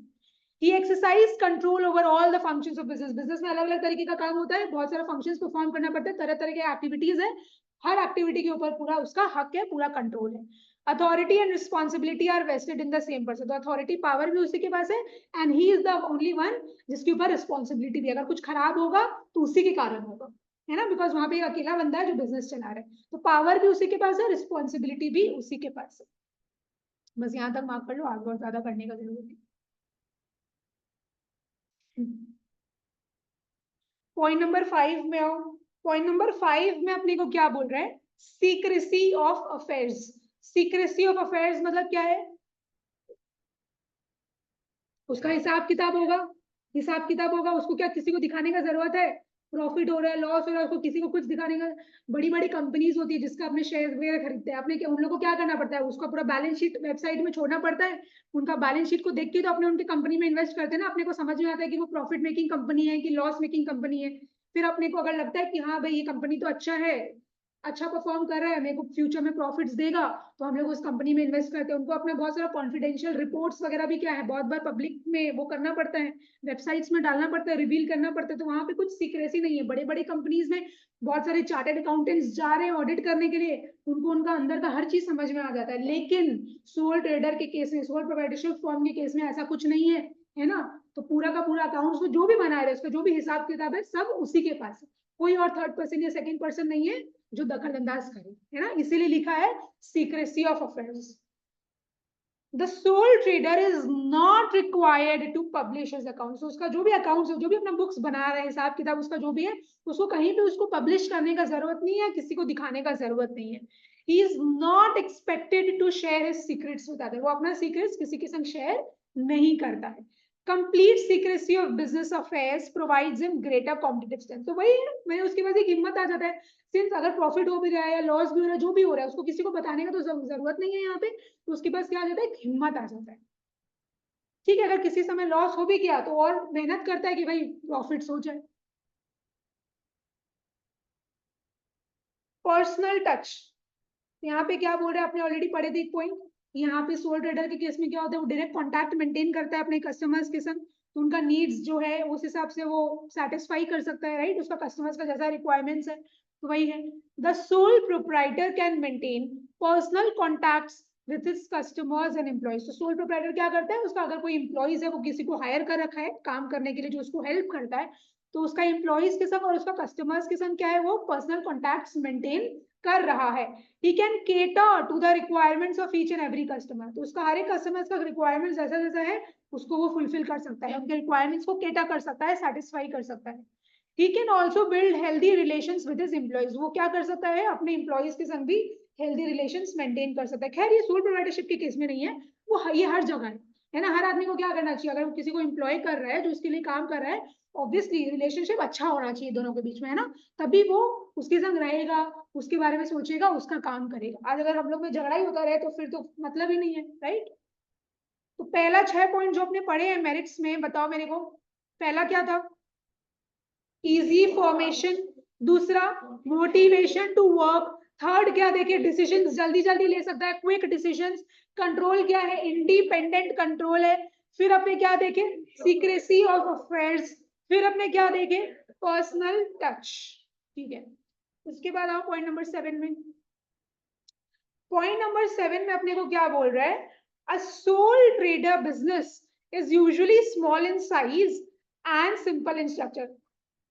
He exercise control over all the functions of business। Business में अलग अलग तरीके का काम होता है, बहुत सारा फंक्शंस परफॉर्म करना पड़ता है, तरह तरह के एक्टिविटीज है, हर एक्टिविटी के ऊपर पूरा उसका हक है, पूरा कंट्रोल है। Authority and responsibility are vested in the same person. तो अथॉरिटी पावर भी उसी के पास है, and he is the only one जिसके ऊपर रिस्पॉन्सिबिलिटी भी, अगर कुछ खराब होगा तो उसी के कारण होगा, है ना, बिकॉज वहां पे एक अकेला बंदा है जो बिजनेस चला रहा है। तो पावर भी उसी के पास है, रिस्पॉन्सिबिलिटी भी उसी के पास है। बस यहाँ तक मार्क कर लो, आगे बहुत ज्यादा करने का जरूरत नहीं। पॉइंट नंबर 5 में आओ। पॉइंट नंबर 5 में अपने को क्या बोल रहा है, secrecy of affairs. Secrecy of affairs मतलब क्या है? उसका हिसाब किताब होगा, हिसाब किताब होगा, उसको क्या किसी को दिखाने का जरूरत है? प्रॉफिट हो रहा है, लॉस हो रहा है, उसको किसी को कुछ दिखाने का? बड़ी बड़ी कंपनीज होती है जिसका अपने शेयर वगैरह खरीदते हैं, आपने क्या उन लोगों को क्या करना पड़ता है? उसका पूरा बैलेंस शीट वेबसाइट में छोड़ना पड़ता है। उनका बैलेंस शीट को देख के तो अपने उनकी कंपनी में इन्वेस्ट करते हैं ना, अपने को समझ में आता है कि वो प्रॉफिट मेकिंग कंपनी है कि लॉस मेकिंग कंपनी है। फिर अपने को अगर लगता है कि हाँ भाई ये कंपनी तो अच्छा है, अच्छा परफॉर्म कर रहा है, मेरे को फ्यूचर में प्रॉफिट्स देगा, तो हम लोग उस कंपनी में इन्वेस्ट करते हैं। उनको अपना बहुत सारा कॉन्फिडेंशियल रिपोर्ट्स वगैरह भी क्या है, बहुत बार पब्लिक में वो करना पड़ता है, वेबसाइट्स में डालना पड़ता है, रिवील करना पड़ता है। तो वहां पे कुछ सीक्रेसी नहीं है। बड़े बड़े कंपनीज में बहुत सारे चार्टर्ड अकाउंटेंट्स जा रहे हैं ऑडिट करने के लिए, उनको उनका अंदर का हर चीज समझ में आ जाता है। लेकिन सोल ट्रेडर के केस में, सोल प्रोप्राइटरशिप फर्म के केस में ऐसा कुछ नहीं है ना। तो पूरा का पूरा अकाउंट जो भी बना रहे हैं, उसका जो भी हिसाब किताब है, सब उसी के पास है। कोई और थर्ड पर्सन या सेकंड पर्सन नहीं है जो दखलंदाज करे, है ना। इसीलिए लिखा है secrecy of affairs. The sole trader is not required to publish his accounts. उसका जो भी अकाउंट्स है, जो भी अपना बुक्स बना रहा है, हिसाब किताब उसका जो भी है, उसको कहीं पे उसको पब्लिश करने का जरूरत नहीं है, किसी को दिखाने का जरूरत नहीं है। He is not expected to share his secrets with other. वो अपना सीक्रेट्स किसी के संग शेयर नहीं करता है। Complete secrecy of business affairs provides him greater competitive strength. तो वही है, मैंने उसके पास एक हिम्मत आ जाता है। सिंस अगर प्रॉफिट हो भी रहा है या लॉस भी हो रहा है, जो भी हो रहा है, उसको किसी को बताने का तो जरूरत नहीं है यहाँ पे। तो उसके पास क्या आ जाता है, हिम्मत आ जाता है। ठीक है, अगर किसी समय लॉस हो भी गया तो और मेहनत करता है कि भाई प्रॉफिट्स हो जाए। पर्सनल टच, यहाँ पे क्या बोल रहे हैं, आपने ऑलरेडी पढ़े थे एक पॉइंट। यहाँ पे सोल ट्रेडर के केस में क्या होता है, वो डायरेक्ट कॉन्टैक्ट मेंटेन करता है अपने कस्टमर्स के संग। तो उनका नीड्स जो है उस हिसाब से वो सेटिस्फाई कर सकता है, राइट। उसका कस्टमर्स का जैसा रिक्वायरमेंट्स है तो वही है। The sole proprietor can maintain personal contacts with his customers and employees. तो सोल प्रोप्राइटर क्या करता है, उसका अगर कोई एम्प्लॉइज है, वो किसी को हायर कर रखा है काम करने के लिए जो उसको हेल्प करता है, तो उसका एम्प्लॉइज के संग और उसका कस्टमर्स के संग क्या है, वो पर्सनल कॉन्टैक्ट्स मेंटेन कर रहा है। he can cater to the requirements of each and every customer। तो उसका हर एक कस्टमर का रिक्वायरमेंट जैसा जैसा है उसको वो फुलफिल कर सकता है, उनके रिक्वायरमेंट्स को केटर कर सकता है, सेटिस्फाई कर सकता है। he can also build healthy relations with his employees। वो क्या कर सकता है, अपने एम्प्लॉइज के संग भी हेल्दी रिलेशंस मेंटेन कर सकता है। खैर ये सोल प्रोप्राइटरशिप के केस में नहीं है, वो ये हर जगह है ना। हर आदमी को क्या करना चाहिए, अगर वो किसी को एम्प्लॉय कर रहा है, जो उसके लिए काम कर रहा है, ऑब्वियसली रिलेशनशिप अच्छा होना चाहिए दोनों के बीच में, है ना। तभी वो उसके संग रहेगा, उसके बारे में सोचेगा, उसका काम करेगा। आज अगर हम लोग में झगड़ा ही होता रहे तो फिर तो मतलब ही नहीं है, राइट। तो पहला 6 पॉइंट जो अपने पढ़े हैं मेरिट्स में, बताओ मेरे को। पहला क्या था, इजी फॉर्मेशन। दूसरा मोटिवेशन टू वर्क। थर्ड क्या देखे, डिसीजंस जल्दी जल्दी ले सकता है, क्विक डिसीजंस। कंट्रोल क्या है, इंडिपेंडेंट कंट्रोल है। फिर अपने क्या देखे, सीक्रेसी ऑफ अफेयर्स। फिर अपने क्या देखे, पर्सनल टच। ठीक है, उसके बाद आओ पॉइंट नंबर 7 में। पॉइंट नंबर 7 में अपने को क्या बोल रहा है, अ sole trader business is usually small in size and simple in structure.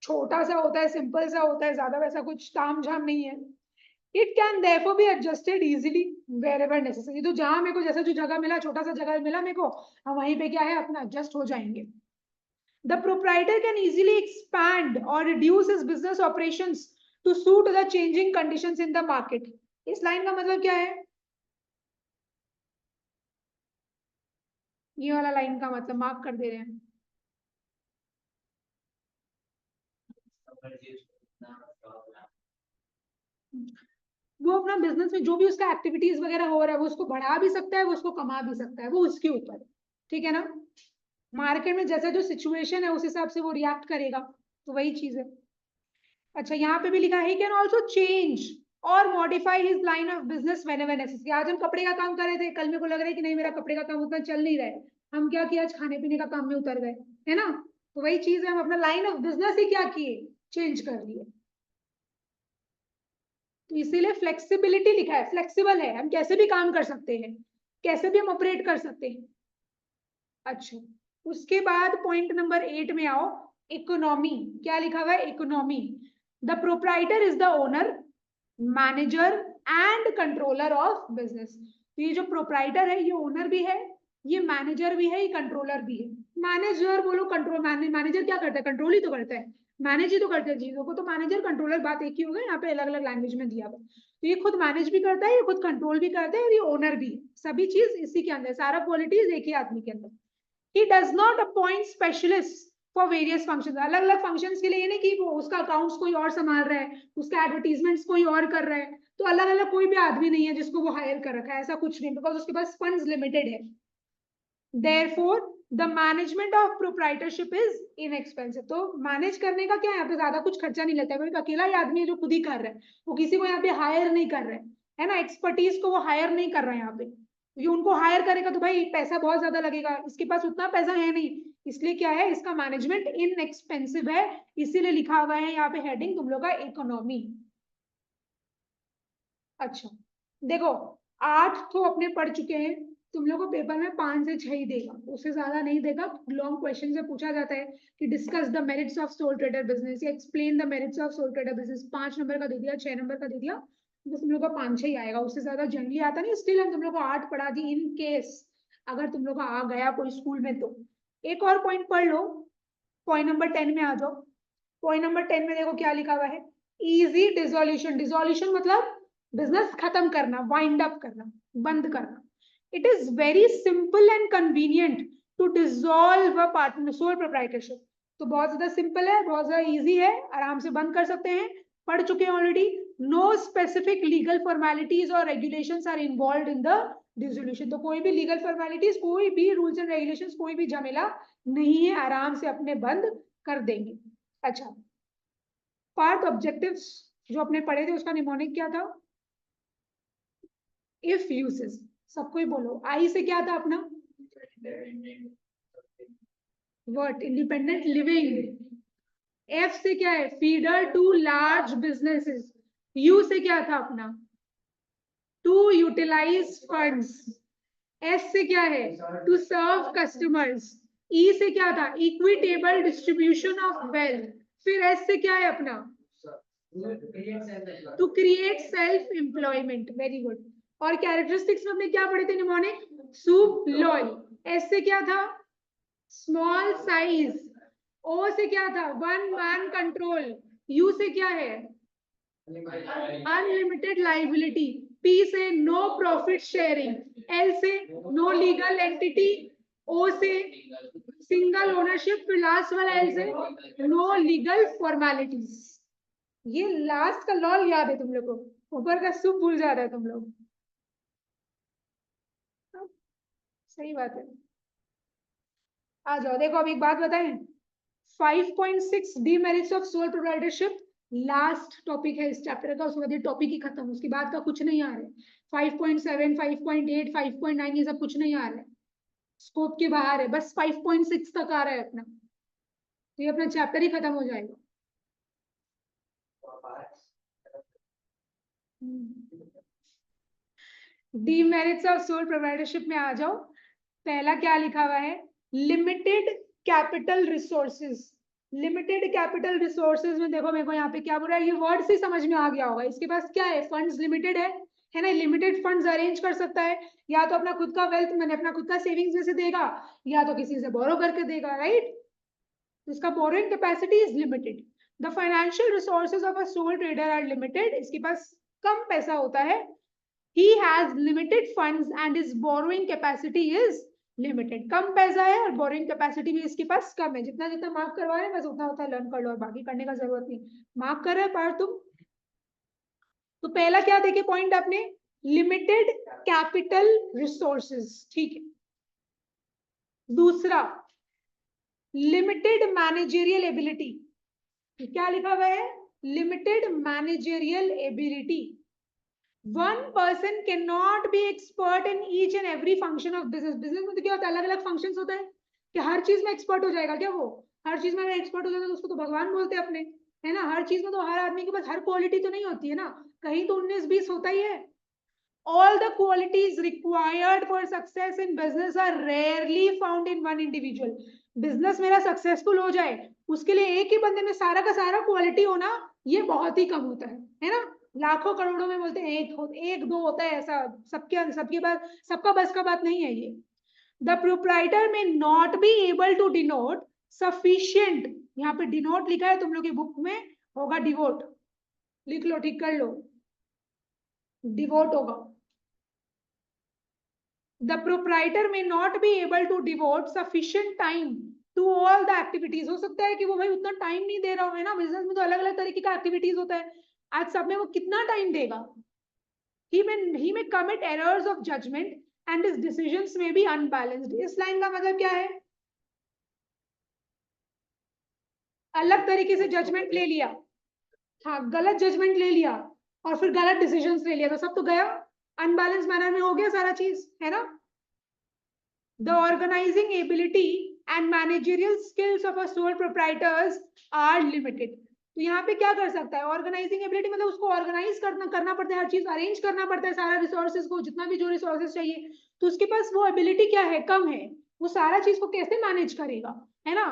छोटा सा होता है, सिंपल सा होता है, ज्यादा वैसा कुछ ताम झाम नहीं है। It can therefore be adjusted easily wherever necessary। तो जहां मेरे को जैसा जो जगह मिला, छोटा सा जगह मिला मेरे को, हम वहीं पे क्या है अपना एडजस्ट हो जाएंगे। The proprietor can easily expand or reduce his business operations to suit the changing conditions in the market। इस लाइन का मतलब क्या है, ये वाला लाइन का मतलब मार्क कर दे रहे हैं। वो अपना बिजनेस में जो भी उसका एक्टिविटीज वगैरह हो रहा है, वो उसको बढ़ा भी सकता है, वो उसको कमा भी सकता है, वो उसके ऊपर है। ठीक है ना। मार्केट में जैसा जो सिचुएशन है उस हिसाब से वो रिएक्ट करेगा, तो वही चीज है। अच्छा, यहाँ पे भी लिखा है, कैन ऑल्सो चेंज और modify his line of business whenever necessary. आज हम कपड़े का काम कर रहे थे, कल मेरे को लग रहा है कि नहीं मेरा कपड़े का काम उतना चल नहीं रहा है, हम क्या किया, आज खाने पीने का काम में उतर गए, है ना। तो वही चीज है, हम अपना लाइन ऑफ बिजनेस ही क्या किए, चेंज कर लिए। तो इसीलिए फ्लेक्सिबिलिटी लिखा है, फ्लेक्सिबल है, हम कैसे भी काम कर सकते हैं, कैसे भी हम ऑपरेट कर सकते हैं। अच्छा, उसके बाद पॉइंट नंबर 8 में आओ, इकोनॉमी। क्या लिखा हुआ है, economy. The proprietor is the owner, manager and controller of business. तो ये जो प्रोप्राइटर है, ये ओनर भी है, ये मैनेजर भी है, ये कंट्रोलर भी है। मैनेजर बोलो, कंट्रोल, मैनेजर क्या करता है, कंट्रोल ही तो करता है। मैनेज ही तो करते हैं चीजों को, तो मैनेजर कंट्रोलर बात एक ही होगा, यहाँ पे अलग अलग लैंग्वेज में दिया हुआ। तो ये खुद मैनेज भी करता है, ये खुद कंट्रोल भी करता है, और ये ओनर भी, सभी चीज इसी के अंदर, सारा क्वालिटीज एक ही आदमी के अंदर। He does not appoint specialists for various functions. अलग अलग functions के लिए, ये नहीं कि वो उसका अकाउंट्स कोई और संभाल रहा है, उसका एडवर्टीजमेंट्स कोई और कर रहा है, तो अलग अलग कोई भी आदमी नहीं है जिसको वो हायर कर रखा है, ऐसा कुछ नहीं, बिकॉज उसके पास फंड्स लिमिटेड है। Therefore, the management of proprietorship is inexpensive. तो मैनेज करने का क्या है, यहाँ पे ज्यादा कुछ खर्चा नहीं लगता है, क्योंकि अकेला ही आदमी है जो खुद ही कर रहा है, वो किसी को यहाँ पे हायर नहीं कर रहा है ना, एक्सपर्टीज को वो हायर नहीं कर रहा है यहाँ पे, क्योंकि उनको हायर करेगा तो भाई पैसा बहुत ज्यादा लगेगा, इसके पास उतना पैसा है नहीं, इसलिए क्या है, इसका मैनेजमेंट इनएक्सपेंसिव है, इसीलिए लिखा हुआ है यहाँ पे हेडिंग तुम लोग का इकोनॉमी। अच्छा देखो, 8 तो अपने पढ़ चुके हैं, तुम लोग को पेपर में 5 से 6 ही देगा, उससे ज्यादा नहीं देगा। लॉन्ग क्वेश्चन से पूछा जाता है कि discuss the merits of sole trader business या explain the merits of sole trader business, 5 number का दे दिया, 6 नंबर का दे दिया, बस तुम लोग का 5-6 ही आएगा, उससे ज्यादा जनरली आता नहीं। स्टिल हम तुम लोग को 8 पढ़ा दी, इन केस अगर तुम लोग का आ गया कोई स्कूल में तो। एक और पॉइंट पढ़ लो, पॉइंट नंबर 10 में आ जाओ। पॉइंट नंबर 10 में देखो क्या लिखा हुआ है, इजी डिसोल्यूशन। डिसोल्यूशन मतलब बिजनेस खत्म करना, वाइंड अप करना, बंद करना। It is very simple and convenient to dissolve a partner sole proprietorship. तो बहुत ज्यादा सिंपल है, बहुत ज्यादा इजी है, आराम से बंद कर सकते हैं, पढ़ चुके हैं already. No specific legal formalities और regulations are involve in the dissolution. तो कोई भी लीगल फॉर्मेलिटीज, कोई भी रूल्स एंड रेगुलेशंस, कोई भी झमेला नहीं है, आराम से अपने बंद कर देंगे। अच्छा, पार्ट ऑब्जेक्टिव्स जो अपने पढ़े थे उसका निमोनिक क्या था, इफ यूसेस। सबको ही बोलो, आई से क्या था अपना, व्हाट, इंडिपेंडेंट लिविंग। एफ से क्या है, feeder to large businesses. U से क्या था अपना, टू यूटिलाइज फंड्स। एस से क्या है, टू सर्व कस्टमर्स। ई से क्या था, इक्विटेबल डिस्ट्रीब्यूशन ऑफ वेल्थ। फिर एस से क्या है अपना, to create self employment. Very good. और कैरेक्टरिस्टिक्स में हमने क्या पढ़े थे निमोनिक, सूप लॉय। एस से क्या था, स्मॉल साइज। ओ से क्या था, वन मैन कंट्रोल। यू से क्या है, अनलिमिटेड लाइबिलिटी। पी से नो प्रॉफिट शेयरिंग। एल से नो लीगल एंटिटी। ओ से सिंगल ओनरशिप। फिर लास्ट वाला एल से नो लीगल फॉर्मेलिटीज। ये लास्ट का लॉल याद है तुम लोग को, ऊपर का सुप भूल जा रहा है तुम लोग। सही बात है। आ जाओ, देखो अब एक बात बताएं, 5.6 demerits of sole proprietorship last topic है इस चैप्टर का, उसके बाद ये टॉपिक ही खत्म, उसके बाद का कुछ नहीं आ रहा है। 5.7, 5.8, 5.9 ये सब कुछ नहीं आ रहा है, स्कोप के बाहर है, बस 5.6 तक आ रहा है अपना, तो ये अपना चैप्टर ही खत्म हो जाएगा। डीमेरिट्स ऑफ सोल प्रोप्राइटरशिप में आ जाओ। पहला क्या लिखा हुआ है, limited capital resources. Limited capital resources में देखो मेरे को यहाँ पे क्या बोल रहा है, ये वर्ड से समझ में आ गया होगा, इसके पास क्या है, फंड्स लिमिटेड है ना, लिमिटेड फंड्स अरेंज कर सकता है, या तो अपना खुद का वेल्थ, मैंने अपना खुद का सेविंग्स में से देगा, या तो किसी से बोरो करके देगा, राइट। इसका borrowing capacity is limited. The financial resources of a sole trader are limited. इसके पास कम पैसा होता है, he has limited funds and his borrowing capacity is limited। कम पैसा है और बोरिंग कैपेसिटी भी इसके पास कम है, जितना जितना मार्क करवा रहे हैं बस उतना उतना लर्न कर लो, और बाकी करने का जरूरत नहीं, मार्क कर रहे हैं पार्ट तुम। तो पहला क्या देखे पॉइंट आपने, लिमिटेड कैपिटल रिसोर्सेज, ठीक है। दूसरा, लिमिटेड मैनेजेरियल एबिलिटी। क्या लिखा हुआ है, limited managerial ability. One person cannot be expert in each and every function of business। Business में तो क्या होता है, अलग अलग फंक्शंस होता है, कि हर चीज में एक्सपर्ट हो जाएगा क्या वो, हर चीज में अगर एक्सपर्ट हो जाएगा तो उसको तो भगवान बोलते हैं अपने, है ना। हर चीज में तो हर आदमी के पास हर क्वालिटी तो नहीं होती है ना, कहीं तो 19-20 होता ही है। All the qualities required for success in business are rarely found in one individual। Business मेरा सक्सेसफुल हो जाए उसके लिए एक ही बंदे में सारा का सारा क्वालिटी होना ये बहुत ही कम होता है ना। लाखों करोड़ों में बोलते हैं एक दो होता है ऐसा, सबके पास सबका बस का बात नहीं है ये। The proprietor may not be able to denote sufficient यहाँ पे डिनोट लिखा है, तुम लोग की बुक में होगा डिवोट, लिख लो, ठीक कर लो, डिवोट होगा। The proprietor may not be able to devote sufficient time to all the activities। हो सकता है कि वो भाई उतना टाइम नहीं दे रहा हो, है ना, बिजनेस में तो अलग अलग तरीके का एक्टिविटीज होता है, आज सब में वो कितना टाइम देगा। he may commit errors of judgment and his decisions may be unbalanced। इस लाइन का मतलब क्या है, अलग तरीके से जजमेंट ले लिया, हाँ गलत जजमेंट ले लिया और फिर गलत डिसीजंस ले लिया, तो सब तो गया, अनबैलेंस मैनर में हो गया सारा चीज, है ना। The organizing ability and managerial skills of a sole proprietors are limited। तो यहाँ पे क्या कर सकता है, ऑर्गेनाइजिंग एबिलिटी मतलब उसको ऑर्गेनाइज करना पड़ता है, हर चीज अरेंज करना पड़ता है, सारा रिसोर्सेज को, जितना भी जो रिसोर्सेज चाहिए, तो उसके पास वो एबिलिटी क्या है, कम है, वो सारा चीज को कैसे मैनेज करेगा, है ना।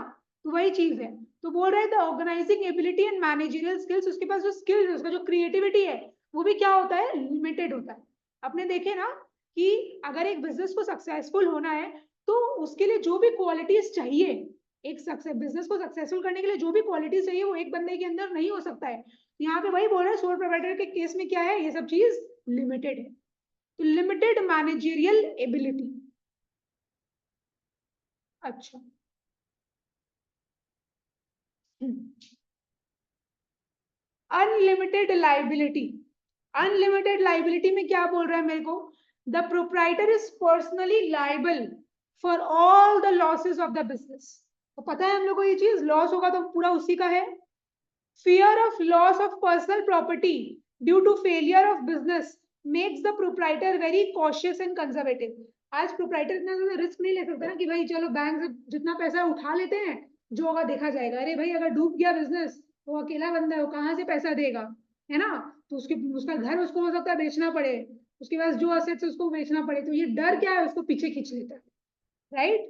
तो वही चीज है, तो बोल रहे थे organising ability and managerial skills, उसके पास जो स्किल्स है, उसका जो क्रिएटिविटी है, वो भी क्या होता है, लिमिटेड होता है। अपने देखे ना कि अगर एक बिजनेस को सक्सेसफुल होना है तो उसके लिए जो भी क्वालिटीज चाहिए, एक सक्सेस बिजनेस को सक्सेसफुल करने के लिए जो भी क्वालिटीज चाहिए वो एक बंदे के अंदर नहीं हो सकता है। यहाँ पे वही बोल रहे हैं, सोल प्रोप्राइटर के केस में क्या है, ये सब चीज लिमिटेड है। तो लिमिटेड मैनेजरियल एबिलिटी, अच्छा अनलिमिटेड लाइबिलिटी, अनलिमिटेड लाइबिलिटी में क्या बोल रहा है मेरे को, the proprietor is personally liable for all the losses of the business. तो पता है हम लोग को ये चीज, लॉस होगा तो पूरा उसी का है। Fear of loss of personal property due to failure of business makes the proprietor very cautious and conservative। आज प्रोप्राइटर इतना ज्यादा रिस्क नहीं ले सकता ना कि भाई चलो बैंक से जितना पैसा उठा लेते हैं, जो होगा देखा जाएगा। अरे भाई अगर डूब गया बिजनेस, वो अकेला बंदा है, वो कहाँ से पैसा देगा, है ना। तो उसका घर उसको हो सकता है बेचना पड़े, उसके पास जो असेट्स उसको बेचना पड़े, तो ये डर क्या है, उसको पीछे खींच लेता है, राइट।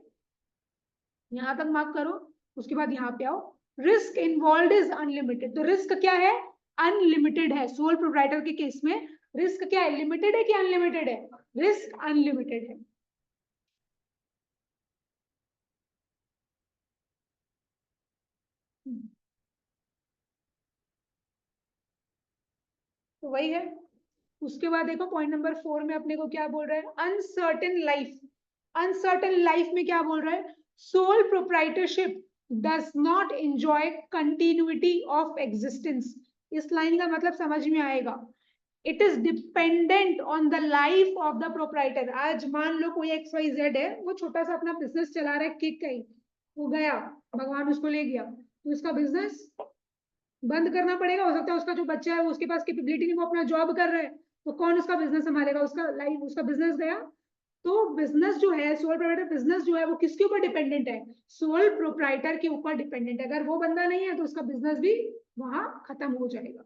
यहाँ तक मार्क करो, उसके बाद यहाँ पे आओ, रिस्क इन्वॉल्व इज अनलिमिटेड। तो रिस्क क्या है, अनलिमिटेड है। सोल प्रोप्राइटर के केस में रिस्क क्या है, लिमिटेड है कि अनलिमिटेड है, रिस्क अनलिमिटेड है। तो वही है। उसके बाद देखो पॉइंट नंबर 4 में अपने को क्या बोल रहा है, अनसर्टेन लाइफ। अनसर्टेन लाइफ में क्या बोल रहा है, sole proprietorship does not enjoy continuity of existence. इस लाइन का मतलब समझ में आएगा, it is dependent on the life of the proprietor. आज मान लो कोई XYZ है, वो छोटा सा अपना बिजनेस चला रहा है, केक का ही, वो गया, भगवान उसको ले गया, तो उसका बिजनेस बंद करना पड़ेगा। हो सकता है उसका जो बच्चा है वो उसके पास कैपेबिलिटी नहीं, वो अपना जॉब कर रहा है, तो कौन उसका बिजनेस संभालेगा, उसका लाइफ, उसका बिजनेस गया। तो बिजनेस जो है, सोल प्रोप्राइटर बिजनेस जो है वो किसके ऊपर डिपेंडेंट है, सोल प्रोप्राइटर के ऊपर डिपेंडेंट है। अगर वो बंदा नहीं है तो उसका बिजनेस भी वहां खत्म हो जाएगा।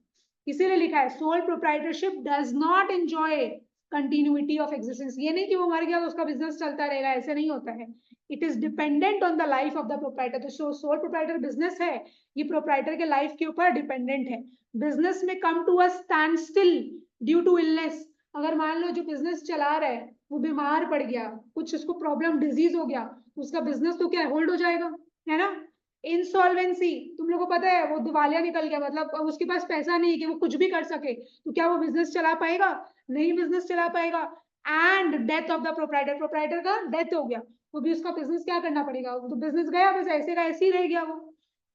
इसीलिए लिखा है sole proprietorship does not enjoy continuity of existence. ये नहीं कि वो मर गया तो उसका बिजनेस चलता रहेगा, ऐसे नहीं होता है। It is dependent on the life of the proprietor. तो सोल प्रोप्राइटर बिजनेस है, ये प्रोप्राइटर के लाइफ के ऊपर डिपेंडेंट है। बिजनेस में come to a standstill due to illness. अगर मान लो जो बिजनेस चला रहा है वो बीमार पड़ गया, कुछ उसको प्रॉब्लम डिजीज हो गया, तो उसका बिजनेस तो क्या होल्ड हो जाएगा, है ना। इंसॉल्वेंसी, तुम लोगों को पता है, वो दिवालिया निकल गया, मतलब अब उसके पास पैसा नहीं है कि वो कुछ भी कर सके, तो क्या वो बिजनेस चला पाएगा, नहीं बिजनेस चला पाएगा। And death of the proprietor, proprietor का डेथ हो गया, तो भी उसका बिजनेस क्या करना पड़ेगा, तो बिजनेस गया, बस ऐसे का ऐसे ही रह गया वो।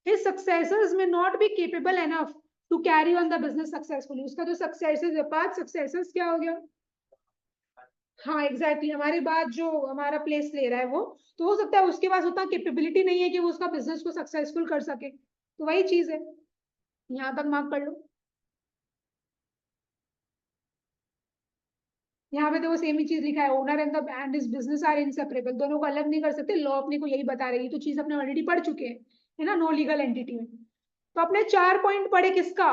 His successors may not be capable enough to carry on the business successfully। उसका जो successors है, 5 successors क्या हो गया, हाँ एग्जैक्टली हमारे बाद जो हमारा प्लेस ले रहा है वो, तो हो सकता है उसके पास उतना कैपेबिलिटी नहीं है कि वो उसका बिजनेस को सक्सेसफुल कर सके। तो वही चीज है, यहाँ तक मार्क कर लो। यहाँ पे तो वो सेम ही चीज लिखा है, owner and the and his business are inseparable. दोनों को अलग नहीं कर सकते, लॉ अपने को यही बता रही है, तो चीज अपने ऑलरेडी पढ़ चुके हैं, है ना, नो लीगल एंटिटी में। तो अपने 4 पॉइंट पढ़े किसका,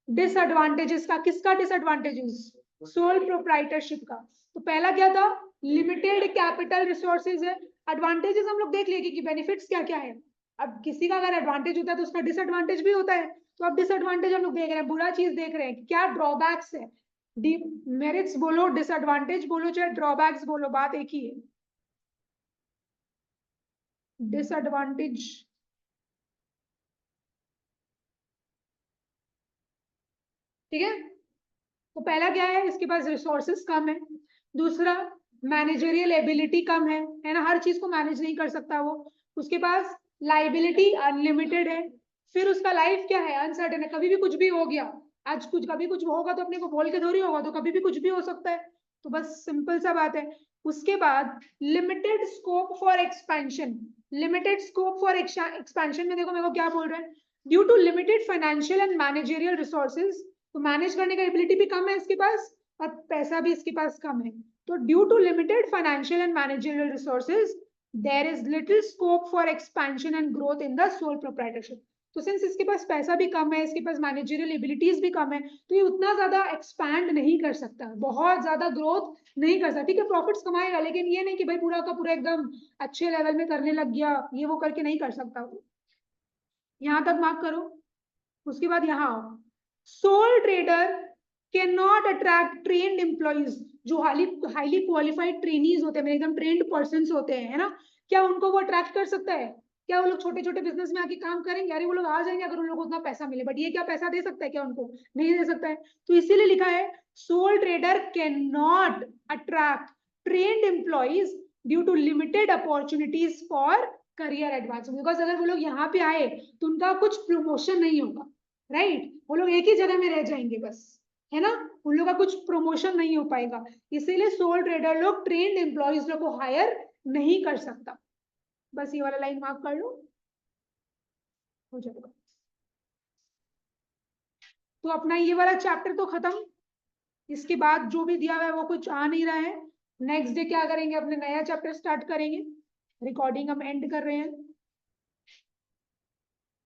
डिसएडवांटेजेस का। किसका डिसएडवांटेजेस, सोल प्रोप्राइटरशिप का। तो पहला क्या था, लिमिटेड कैपिटल रिसोर्सेज है। एडवांटेजेस हम लोग देख लिए कि बेनिफिट्स क्या क्या है। अब किसी का अगर एडवांटेज होता है तो उसका डिसएडवांटेज भी होता है। तो अब डिसएडवांटेज हम लोग देख रहे हैं, बुरा चीज देख रहे हैं कि क्या ड्रॉबैक्स है। मेरिट्स बोलो, डिसएडवांटेज बोलो, चाहे ड्रॉबैक्स बोलो, बात एक ही है, डिसएडवांटेज ठीक है, तो पहला क्या है, इसके पास रिसोर्सेस कम है। दूसरा, मैनेजरियल एबिलिटी कम है ना, हर चीज को मैनेज नहीं कर सकता वो। उसके पास लाइबिलिटी अनलिमिटेड है। फिर उसका लाइफ क्या है, अनसर्टेन है, कभी भी कुछ भी हो गया। आज कुछ कभी कुछ होगा तो अपने को बोल के थोड़ी होगा, तो कभी भी कुछ भी हो सकता है। तो बस सिंपल सा बात है। उसके बाद limited scope for expansion. Limited scope for expansion में देखो मेरे को क्या बोल रहे हैं, due to limited financial and managerial resources, तो मैनेज करने का एबिलिटी भी कम है इसके पास, और पैसा भी इसके पास कम है। तो due to limited financial and managerial resources, there is little scope for expansion and growth in the sole proprietorship. तो सिंस इसके पास पैसा भी कम है, इसके पास मैनेजरियल एबिलिटीज भी कम है, तो ये उतना ज्यादा एक्सपैंड नहीं कर सकता, बहुत ज्यादा ग्रोथ नहीं कर सकता। ठीक है, प्रॉफिट्स कमाएगा, लेकिन ये नहीं कि भाई पूरा का पूरा एकदम अच्छे लेवल में करने लग गया, ये वो करके नहीं कर सकता। यहां तक मार्क करो। उसके बाद यहाँ आओ, sole trader can not attract trained employees. जो हाईली क्वालिफाइड ट्रेनीज होते हैं, एकदम ट्रेन्ड पर्सन होते हैं, है ना, क्या उनको वो अट्रैक्ट कर सकता है? क्या वो लोग छोटे छोटे बिजनेस में आके काम करेंगे? अरे वो लोग आ जाएंगे अगर उन लोगों को उतना पैसा मिले, बट ये क्या पैसा दे सकता है क्या उनको? नहीं दे सकता है। तो इसीलिए लिखा है sole trader can not attract trained employees due to limited opportunities for career advancement. Because अगर वो लोग यहाँ पे आए तो उनका कुछ प्रमोशन नहीं होगा, राइट, वो लोग एक ही जगह में रह जाएंगे बस, है ना, उन लोग का कुछ प्रमोशन नहीं हो पाएगा। इसीलिए सोल ट्रेडर लोग ट्रेन्ड एम्प्लॉइज लोग को हायर नहीं कर सकता। बस ये वाला लाइन मार्क कर लो, हो जाएगा। तो अपना ये वाला चैप्टर तो खत्म। इसके बाद जो भी दिया हुआ है वो कुछ आ नहीं रहा है। नेक्स्ट डे क्या करेंगे, अपने नया चैप्टर स्टार्ट करेंगे। रिकॉर्डिंग हम एंड कर रहे हैं।